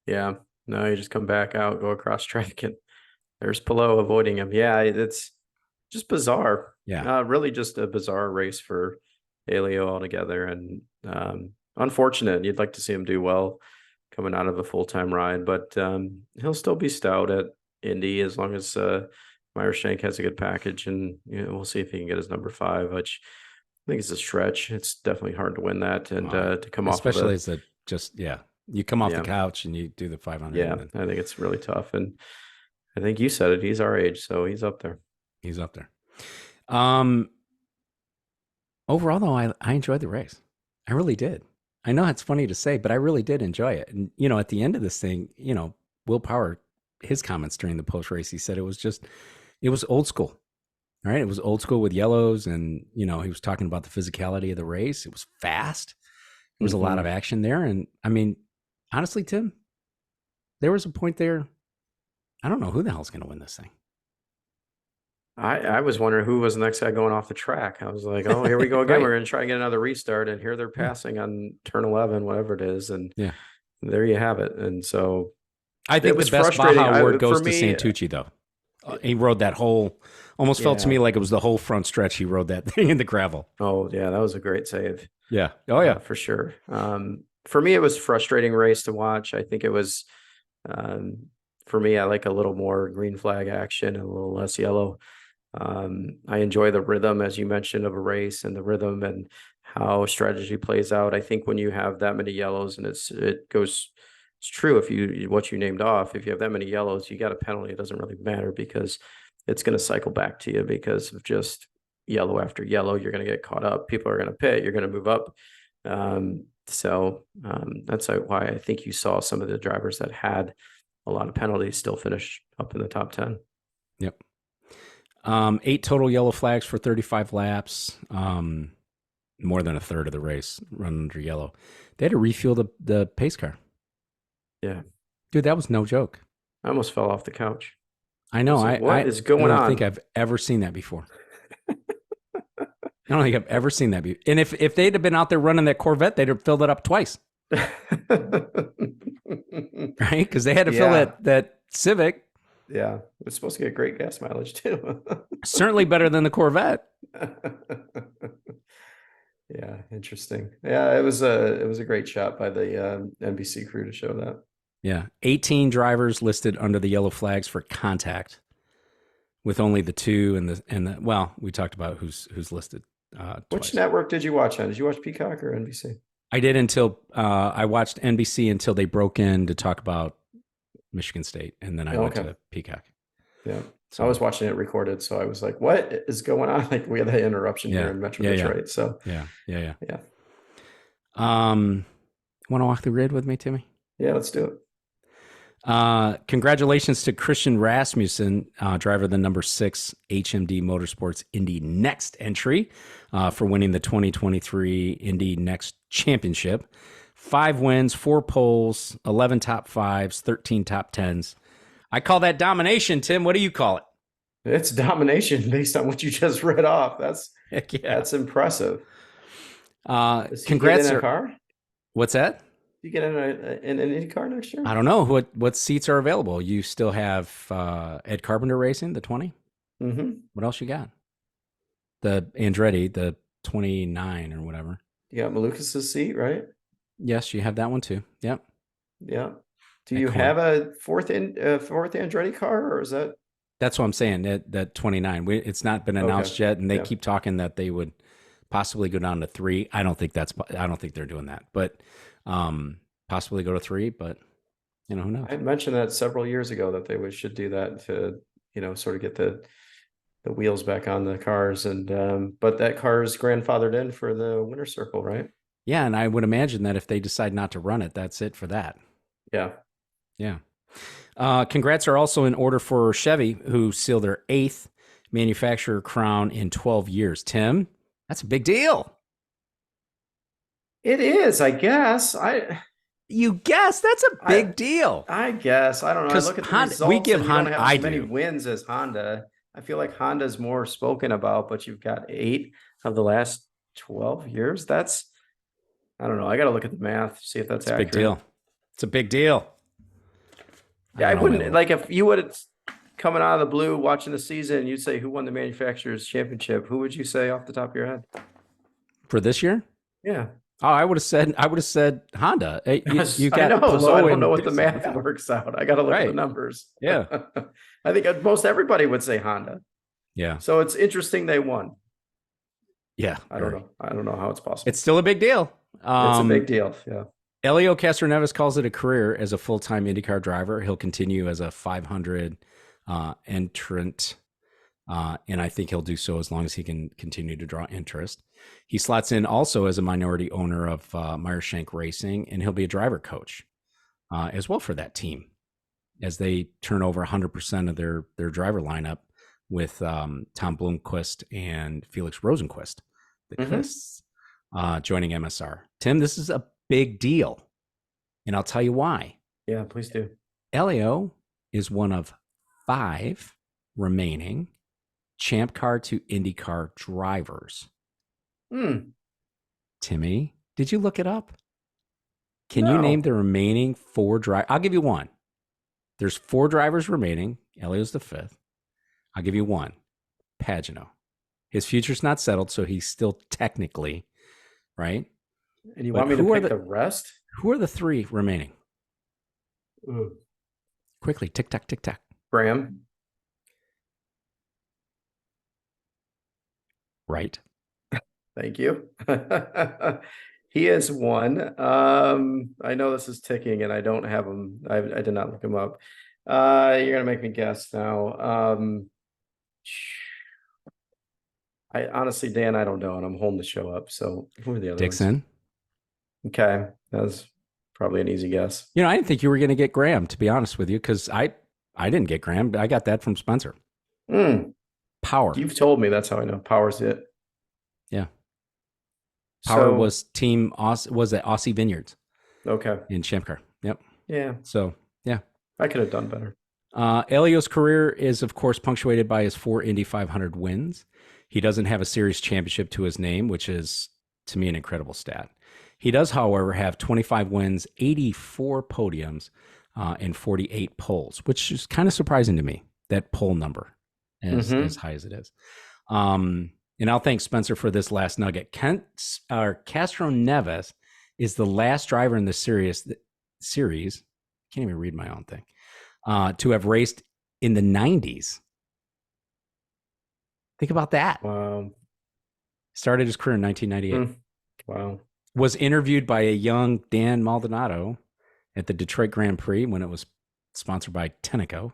Yeah. No, you just come back out, go across track, and there's Palou avoiding him. Yeah, it's just bizarre. Yeah, Really just a bizarre race for Elio altogether. And unfortunate. You'd like to see him do well coming out of a full-time ride, but he'll still be stout at Indy as long as Meyershank has a good package, and we'll see if he can get his number 5, which I think it's a stretch. It's definitely hard to win that, and to come off of especially as you come off the yeah, couch and you do the 500. yeah, And then I think it's really tough. And I think you said it. He's our age, so he's up there. he's up there. Um, Overall, though, I enjoyed the race. I really did. I know it's funny to say, but I really did enjoy it. And, you know, at the end of this thing, you know, Will Power, his comments during the post race, he said it was old school. All right. It was old school with yellows. And, you know, he was talking about the physicality of the race. It was fast. There was a lot of Hmm. action there. And I mean, honestly, Tim, there was a point there. I don't know who the hell's going to win this thing. I was wondering who was the next guy going off the track. I was like, oh, here we go again. Right. We're going to try and get another restart. And here they're Yeah. passing on turn 11, whatever it is. And Yeah. there you have it. And so I it think the was best Baja frustrating. award For goes to me, Santucci, though. He rode that whole, almost felt to yeah. me like it was the whole front stretch. He rode that thing in the gravel. Oh, yeah, that was a great save. Yeah. Oh, yeah. For sure. For me, it was a frustrating race to watch. I think it was, um, for me, I like a little more green flag action and a little less yellow. I enjoy the rhythm, as you mentioned, of a race and the rhythm and how strategy plays out. I think when you have that many yellows and it's true if what you named off, if you have that many yellows, you got a penalty. It doesn't really matter because it's going to cycle back to you because of just yellow after yellow. You're going to get caught up. People are going to pit. You're going to move up. That's why I think you saw some of the drivers that had a lot of penalties still finish up in the top 10. Yep. 8 total yellow flags for 35 laps. More than a third of the race run under yellow. They had to refuel the pace car. Yeah. Dude, that was no joke. I almost fell off the couch. I I know. was like, what is going don't think on? I've ever seen that before. I don't think I've ever seen that before. And if they'd have been out there running that Corvette, they'd have filled it up twice, right? Because they had to fill Yeah. that Civic. Yeah. It's supposed to get great gas mileage too. Certainly better than the Corvette. Yeah, interesting. Yeah, it was a great shot by the NBC crew to show that. Yeah. 18 drivers listed under the yellow flags for contact, with only the two and the well, we talked about who's listed Which twice. network did you watch on? Did you watch Peacock or NBC? I did until I watched NBC until they broke in to talk about Michigan State, and then I Oh, went okay. to Peacock. Yeah. So I was watching it recorded, so I was like, what is going on? Like we had that interruption here yeah, in Metro yeah, yeah, Detroit. So yeah, yeah, yeah. yeah. Want to walk the grid with me, Timmy? Yeah, let's do it. Congratulations to Christian Rasmussen, driver of the number 6 HMD Motorsports Indy Next entry, for winning the 2023 Indy Next Championship. 5 wins, 4 poles, 11 top 5s, 13 top 10s. I call that domination, Tim. What do you call it? It's domination based on what you just read off. Heck yeah. That's impressive. Does he get Congrats. in a car? What's that? Do you get in an IndyCar next year? I don't know what seats are available. You still have Ed Carpenter Racing, the 20. Mm-hmm. What else you got? The Andretti, the 29 or whatever. You got Malukas' seat, right? Yes, you have that one too. Yep. Yeah. Do At you Cohen. have a fourth Andretti car, or is that That's what I'm saying. That 29. It's not been announced okay? yet, and they Yeah. keep talking that they would possibly go down to 3. I don't think they're doing that, but possibly go to 3. But you know, who knows? I had mentioned that several years ago that should do that to, sort of get the wheels back on the cars. And but that car is grandfathered in for the winter circle, right? Yeah, and I would imagine that if they decide not to run it, that's it for that. Yeah. Yeah. Congrats are also in order for Chevy, who sealed their 8th manufacturer crown in 12 years. Tim, that's a big deal. It is, I guess. You guess that's a big deal. I guess. I don't know. I 'Cause look at the Honda- results we give and you don't Honda- have I as many do. wins as Honda. I feel like Honda's more spoken about, but you've got 8 of the last 12 years. I don't know. I got to look at the math, see if that's It's a big accurate. deal. It's a big deal. Yeah, I don't know, wouldn't man. like if you would coming out of the blue watching the season, you'd say who won the manufacturers championship. Who would you say off the top of your head? For this year. Yeah. Oh, I would have said Honda. Hey, you I got know, so I Palou don't know and what the Dixon. math Yeah. works out. I got to look at the Right. numbers. Yeah. I think most everybody would say Honda. Yeah. So it's interesting they won. Yeah. I don't know. I don't know how it's possible. It's still a big deal. It's a big deal. Yeah. Elio Castroneves calls it a career as a full-time IndyCar driver. He'll continue as a 500 entrant And I think he'll do so as long as he can continue to draw interest. He slots in also as a minority owner of Meyershank Racing, and he'll be a driver coach as well for that team as they turn over 100% of their driver lineup with Tom Blomqvist and Felix Rosenqvist, the Quists, joining MSR. Tim, this is a big deal, and I'll tell you why. Yeah, please do. Elio is one of 5 remaining Champ Car to IndyCar drivers. Timmy, did you look it up? Can you name the remaining 4 drivers? I'll give you one. There's 4 drivers remaining. Elio's the 5th. I'll give you one. Pagano. His future's not settled, so he's still technically, right? And you want me to pick the rest? Who are the 3 remaining? Ooh. Quickly, tick-tock, tick-tock. Graham. Right. Thank you. He is one. I know this is ticking and I don't have him. I did not look him up. You're gonna make me guess now. I honestly, Dan, I don't know, and I'm holding the show up. So who are the other Dixon. ones? Okay, that was probably an easy guess. You know, I didn't think you were going to get Graham, to be honest with you, because I didn't get Graham. I got that from Spencer. Power. You've told me, that's how I know. Power's it. Yeah. Power was team was at Aussie Vineyards. Okay. In Champ Car. Yep. Yeah. So yeah. I could have done better. Elio's career is, of course, punctuated by his 4 Indy 500 wins. He doesn't have a series championship to his name, which is, to me, an incredible stat. He does, however, have 25 wins, 84 podiums, and 48 poles, which is kind of surprising to me, that pole number, as high as it is. And I'll thank Spencer for this last nugget. Castro Neves is the last driver in the series. Can't even read my own thing. To have raced in the 90s. Think about that. Wow. Started his career in 1998. Wow. Was interviewed by a young Dan Maldonado at the Detroit Grand Prix when it was sponsored by Tenneco,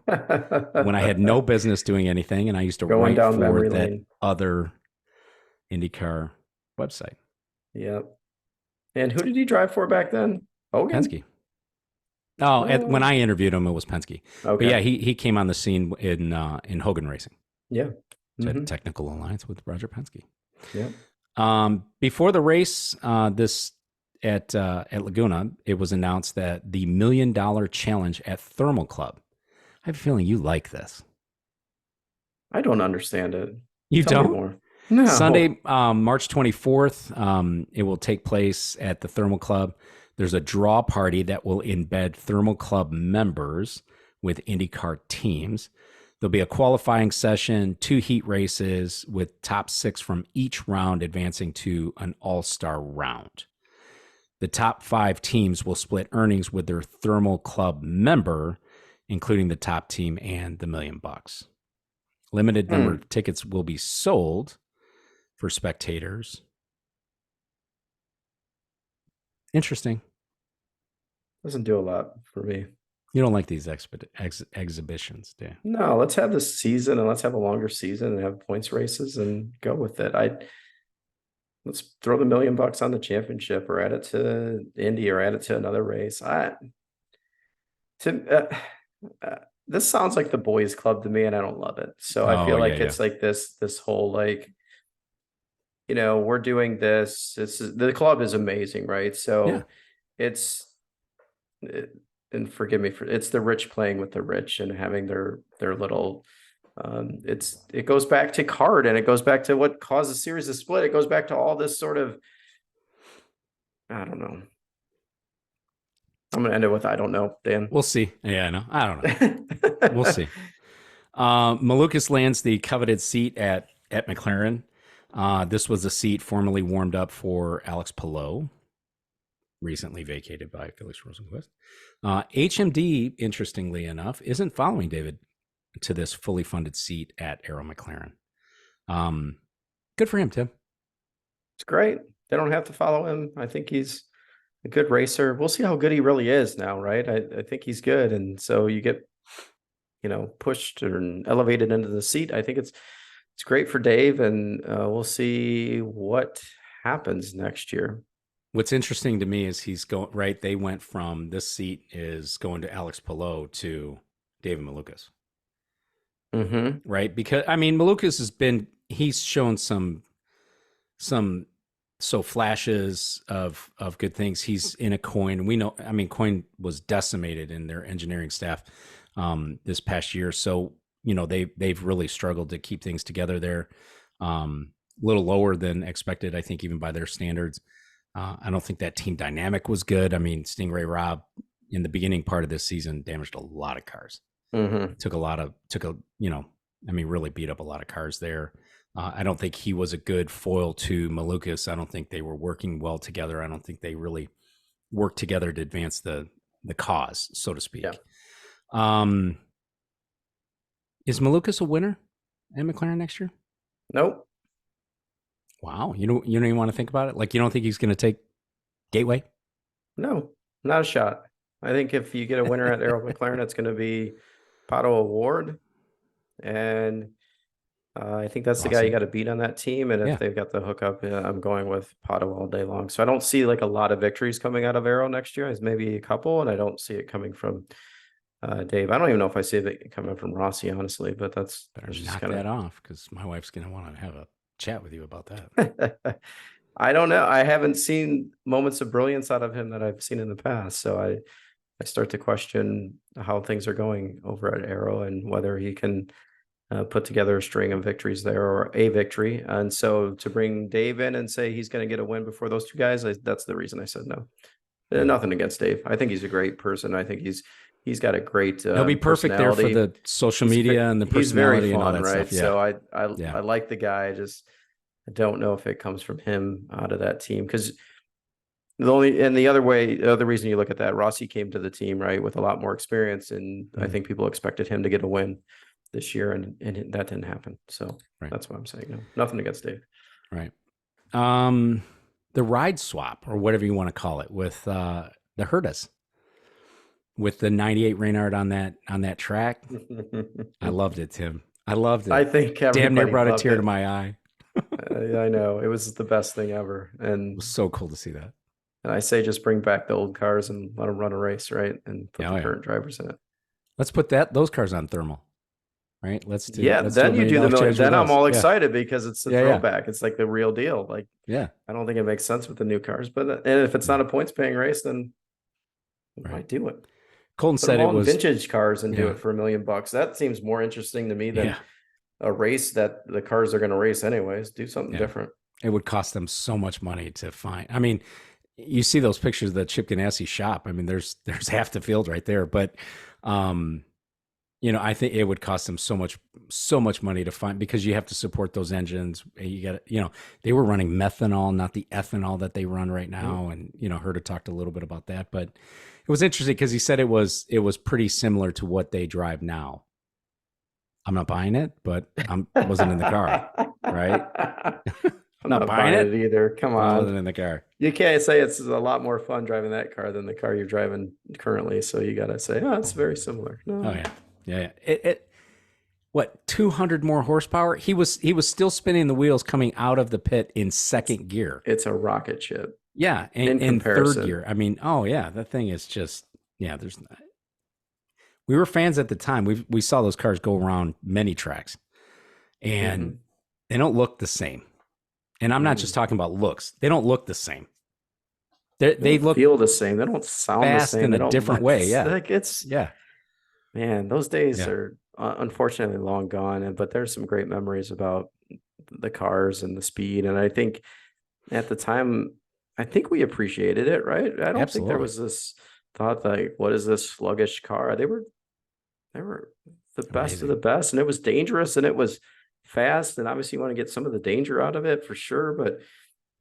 when I had no business doing anything, and I used to write for that other IndyCar website. Yep. And who did he drive for back then? Hogan? Penske. When I interviewed him, it was Penske. Okay. But yeah, he came on the scene in Hogan Racing. Yeah. So had a technical alliance with Roger Penske. Yeah. Before the race, this at Laguna, it was announced that the $1 Million Challenge at Thermal Club. I have a feeling you like this. I don't understand it. You Tell don't? me more. No. Sunday, March 24th, it will take place at the Thermal Club. There's a draw party that will embed Thermal Club members with IndyCar teams. There'll be a qualifying session, 2 heat races with top 6 from each round advancing to an all-star round. The top 5 teams will split earnings with their Thermal Club member, including the top team and the $1 million. Limited number of tickets will be sold for spectators. Interesting. Doesn't do a lot for me. You don't like these exhibitions, do you? No, let's have this season and let's have a longer season and have points races and go with it. Let's throw the $1 million on the championship or add it to Indy or add it to another race. This sounds like the boys club to me, and I don't love it. So I feel like it's like this whole like, we're doing this. The club is amazing, right? So and forgive me it's the rich playing with the rich and having their little. It goes back to card, and it goes back to what caused the series to split. It goes back to all this sort of, I don't know. I'm going to end it with, I don't know, Dan. We'll see. Yeah, I know. I don't know. We'll see. Malukas lands the coveted seat at McLaren. This was a seat formerly warmed up for Alex Palou, recently vacated by Felix Rosenqvist. HMD, interestingly enough, isn't following David to this fully funded seat at Arrow McLaren. Good for him, Tim. It's great. They don't have to follow him. I think he's a good racer. We'll see how good he really is now, right? I think he's good. And so you get pushed or elevated into the seat. I think it's great for Dave, and we'll see what happens next year. What's interesting to me is he's going right. They went from this seat is going to Alex Palou to David Malukas, Mm-hmm. right? Because I mean, Malukas he's shown some flashes of good things. He's in a Coin. We know. I mean, Coin was decimated in their engineering staff this past year, so they've really struggled to keep things together there. A little lower than expected, I think, even by their standards. I don't think that team dynamic was good. I mean, Stingray Robb in the beginning part of this season damaged a lot of cars. Mm-hmm. Really beat up a lot of cars there. I don't think he was a good foil to Malukas. I don't think they were working well together. I don't think they really worked together to advance the cause, so to speak. Yeah. Is Malukas a winner at McLaren next year? Nope. Wow. You don't even want to think about it? Like, you don't think he's going to take Gateway? No, not a shot. I think if you get a winner at Arrow McLaren, it's going to be Pato Award. And I think that's the guy you got to beat on that team. And if they've got the hookup, I'm going with Pato all day long. So I don't see like a lot of victories coming out of Arrow next year. It's maybe a couple, and I don't see it coming from Dave. I don't even know if I see it coming from Rossi, honestly, but that's just knock that off, because my wife's going to want to have a chat with you about that. I don't know. I haven't seen moments of brilliance out of him that I've seen in the past. So I start to question how things are going over at Arrow and whether he can put together a string of victories there or a victory. And so to bring Dave in and say he's going to get a win before those two guys, that's the reason I said no. Nothing against Dave. I think he's a great person. I think he's got a great he'll be perfect there for the social media and the personality and all that right? Stuff. Yeah. So I like the guy. I don't know if it comes from him out of that team, because the other reason you look at that, Rossi came to the team, right, with a lot more experience, and I think people expected him to get a win this year, and that didn't happen. So that's what I'm saying. No, nothing against Dave. Right. The ride swap, or whatever you want to call it, with the Hertas, with the 98 Reynard on that track. I loved it, Tim. I loved it. I think damn near brought a tear to my eye. I know, it was the best thing ever, and it was so cool to see that. And I say just bring back the old cars and let them run a race, right? And put the current drivers in it. Let's put those cars on thermal, right? Let's do. Then you do the million. Then I'm all excited because it's a throwback. Yeah. It's like the real deal. Like, I don't think it makes sense with the new cars, but and if it's not a points paying race, then why do it? Colton said it was vintage cars and do it for $1 million. That seems more interesting to me than a race that the cars are going to race anyways. Do something different. It would cost them so much money to find. I mean, you see those pictures of the Chip Ganassi shop. I mean, there's half the field right there, but I think it would cost them so much money to find, because you have to support those engines. You got they were running methanol, not the ethanol that they run right now. And Herta talked a little bit about that, but it was interesting because he said it was pretty similar to what they drive now. I'm not buying it, but I wasn't in the car, right? I'm not buying it either. Come on. I wasn't in the car. You can't say it's a lot more fun driving that car than the car you're driving currently. So you got to say, it's very similar. No. Oh yeah. It what, 200 more horsepower? He was still spinning the wheels coming out of the pit in second gear. It's a rocket ship. Yeah, and in third gear. I mean, that thing is just there's. We were fans at the time. We saw those cars go around many tracks, and they don't look the same. And I'm not just talking about looks; they don't look the same. They look feel the same. They don't sound fast the same in a different way. Yeah, like man, those days are unfortunately long gone. But there's some great memories about the cars and the speed. And I think at the time, I think we appreciated it, right? I don't think there was this thought like, what is this sluggish car? They were the best of the best, and it was dangerous and it was fast. And obviously you want to get some of the danger out of it for sure, but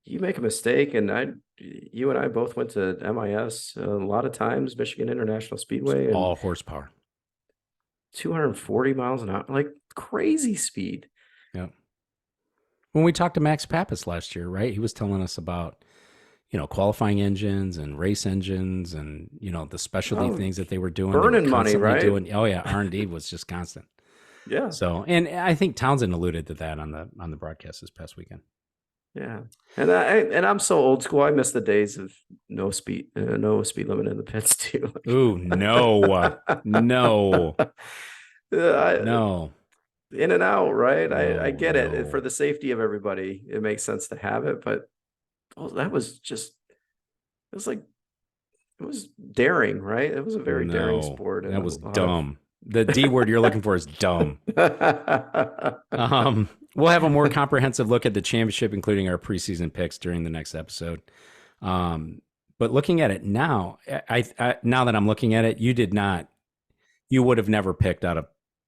you make a mistake. And you and I both went to MIS a lot of times, Michigan International Speedway, and all horsepower, 240 miles an hour, like crazy speed. Yeah. When we talked to Max Pappas last year, right? He was telling us about, qualifying engines and race engines and, the specialty Oh, things that they were doing. They were burning money, constantly right? doing, oh yeah, R&D was just constant. Yeah. So, and I think Townsend alluded to that on the broadcast this past weekend. Yeah. And I'm so old school. I miss the days of no speed limit in the pits too. Ooh, no, no, I, no, in and out, right? I no, get it. For no, the safety of everybody, it makes sense to have it, but that was just it was like it was daring, right? It was a very daring no. sport, and That a was lot of dumb. The D word you're looking for is dumb. We'll have a more comprehensive look at the championship, including our preseason picks during the next episode. But looking at it now, now that I'm looking at it, you would have never picked out of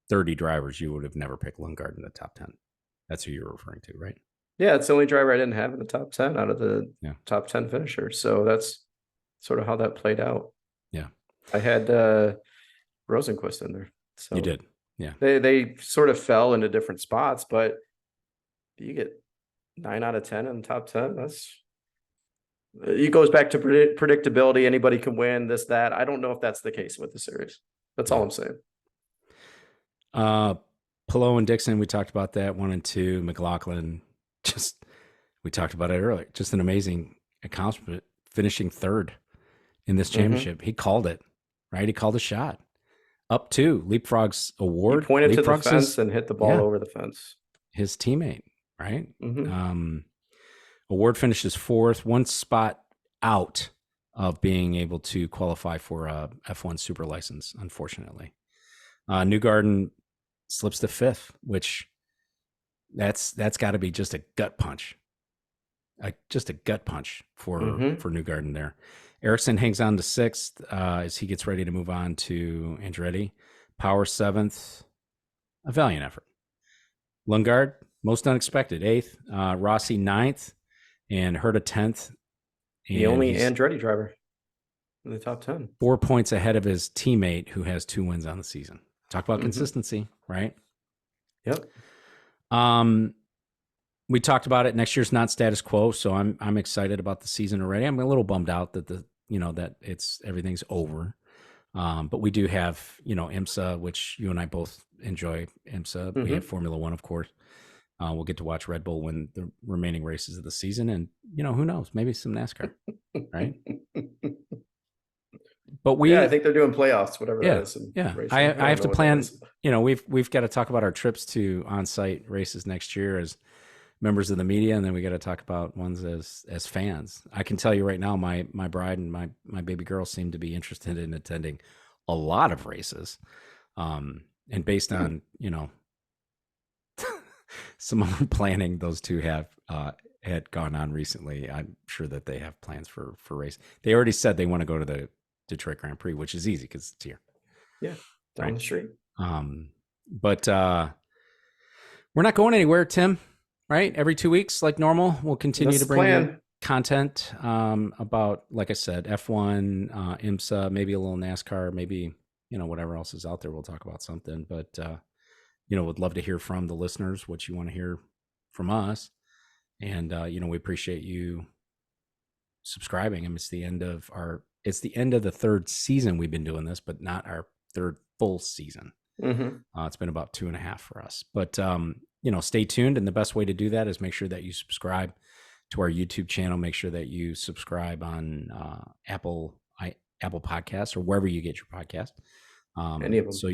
30 drivers. You would have never picked Lundgaard in the top 10. That's who you're referring to, right? Yeah, it's the only driver I didn't have in the top 10 out of the Yeah. top 10 finishers. So that's sort of how that played out. Yeah. I had Rosenquist in there. So You did. Yeah. They sort of fell into different spots, but you get 9 out of 10 in the top 10. It goes back to predictability. Anybody can win this, that. I don't know if that's the case with the series. That's all I'm saying. Palou and Dixon, we talked about that 1 and 2. McLaughlin, we talked about it earlier. Just an amazing accomplishment, finishing third in this championship. He called it, right? He called a shot. Up 2, Leapfrog's award. He pointed to the Leapfrog's fence and hit the ball over the fence. His teammate, right? Award finishes 4th, 1 spot out of being able to qualify for a F1 super license, unfortunately. Newgarden slips to 5th, which that's got to be just a gut punch. Just a gut punch for Newgarden there. Ericsson hangs on to 6th as he gets ready to move on to Andretti. Power 7th, a valiant effort. Lundgaard, most unexpected, 8th. Rossi 9th, and Herta 10th. The only Andretti driver in the top 10. 4 points ahead of his teammate who has 2 wins on the season. Talk about consistency, right? Yep. We talked about it. Next year's not status quo, so I'm excited about the season already. I'm a little bummed out that that everything's over. But we do have, IMSA, which you and I both enjoy. IMSA. We have Formula One, of course. We'll get to watch Red Bull win the remaining races of the season, and who knows? Maybe some NASCAR, right? But I think they're doing playoffs, whatever that is. Yeah, I have to plan. We've got to talk about our trips to on-site races next year as members of the media, and then we got to talk about ones as fans. I can tell you right now, my bride and my baby girl seem to be interested in attending a lot of races, and based on some of the planning those two have had gone on recently, I'm sure that they have plans for race. They already said they want to go to the Detroit Grand Prix, which is easy because it's here. Yeah, down the street. But we're not going anywhere, Tim. Right? Every 2 weeks, like normal, we'll continue to bring you content about, like I said, F1, IMSA, maybe a little NASCAR, maybe whatever else is out there. We'll talk about something, but would love to hear from the listeners what you want to hear from us, and we appreciate you subscribing. I mean, it's the end of the 3rd season we've been doing this, but not our 3rd full season. It's been about 2.5 for us, but stay tuned. And the best way to do that is make sure that you subscribe to our YouTube channel. Make sure that you subscribe on Apple Podcasts or wherever you get your podcast. Any of them. So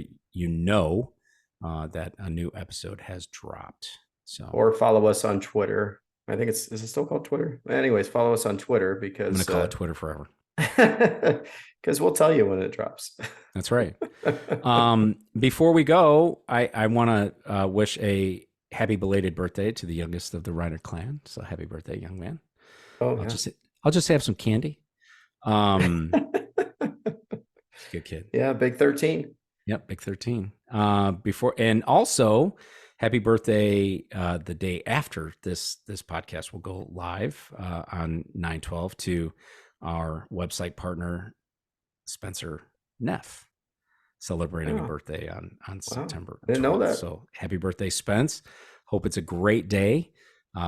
that a new episode has dropped. So, or follow us on Twitter. I think is it still called Twitter? Anyways, follow us on Twitter because I'm going to call it Twitter forever. Because we'll tell you when it drops. That's right. Before we go, I want to wish a happy belated birthday to the youngest of the Reiner clan. So happy birthday, young man. Oh, I'll just have some candy. Good kid. Yeah, big 13. Yep, big 13. And also happy birthday the day after this podcast will go live on 9/12 to our website partner Spencer Neff, celebrating a birthday on September 12th. Didn't know that. So happy birthday, Spence. Hope it's a great day.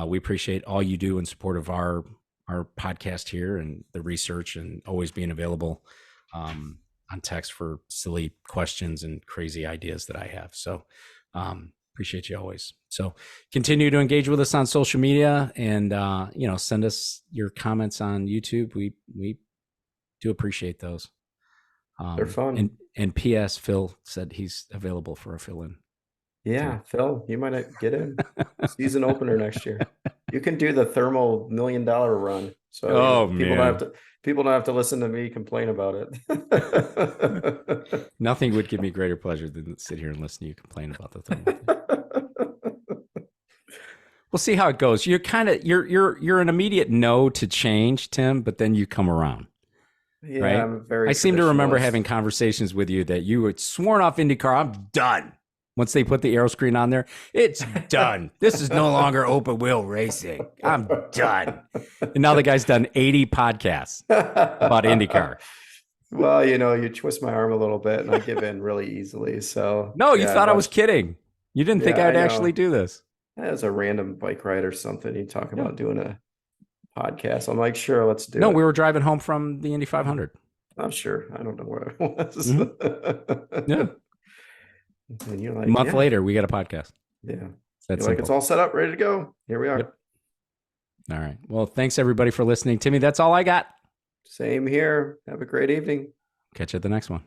We appreciate all you do in support of our our podcast here and the research, and always being available on text for silly questions and crazy ideas that I have. So appreciate you always. So continue to engage with us on social media, and send us your comments on YouTube. We do appreciate those. They're fun. And P.S. Phil said he's available for a fill-in. Yeah, Phil, you might get in season opener next year. You can do the thermal $1 million run. So people don't have to listen to me complain about it. Nothing would give me greater pleasure than to sit here and listen to you complain about the thermal. We'll see how it goes. You're you're an immediate no to change, Tim, but then you come around. Yeah, right? I'm very I seem to remember having conversations with you that you had sworn off IndyCar. I'm done. Once they put the aero screen on there, it's done. This is no longer open wheel racing. I'm done. And now the guy's done 80 podcasts about IndyCar. Well, you twist my arm a little bit and I give in really easily. So no, you thought I was kidding. You didn't think I'd actually do this. As a random bike ride or something, you talk about doing a podcast. I'm like, sure, let's do it. No, we were driving home from the Indy 500. I'm sure. I don't know where I was. Mm-hmm. Yeah. And you're like, a month later, we got a podcast. Yeah. That's like, it's all set up, ready to go. Here we are. Yep. All right. Well, thanks everybody for listening. Timmy, that's all I got. Same here. Have a great evening. Catch you at the next one.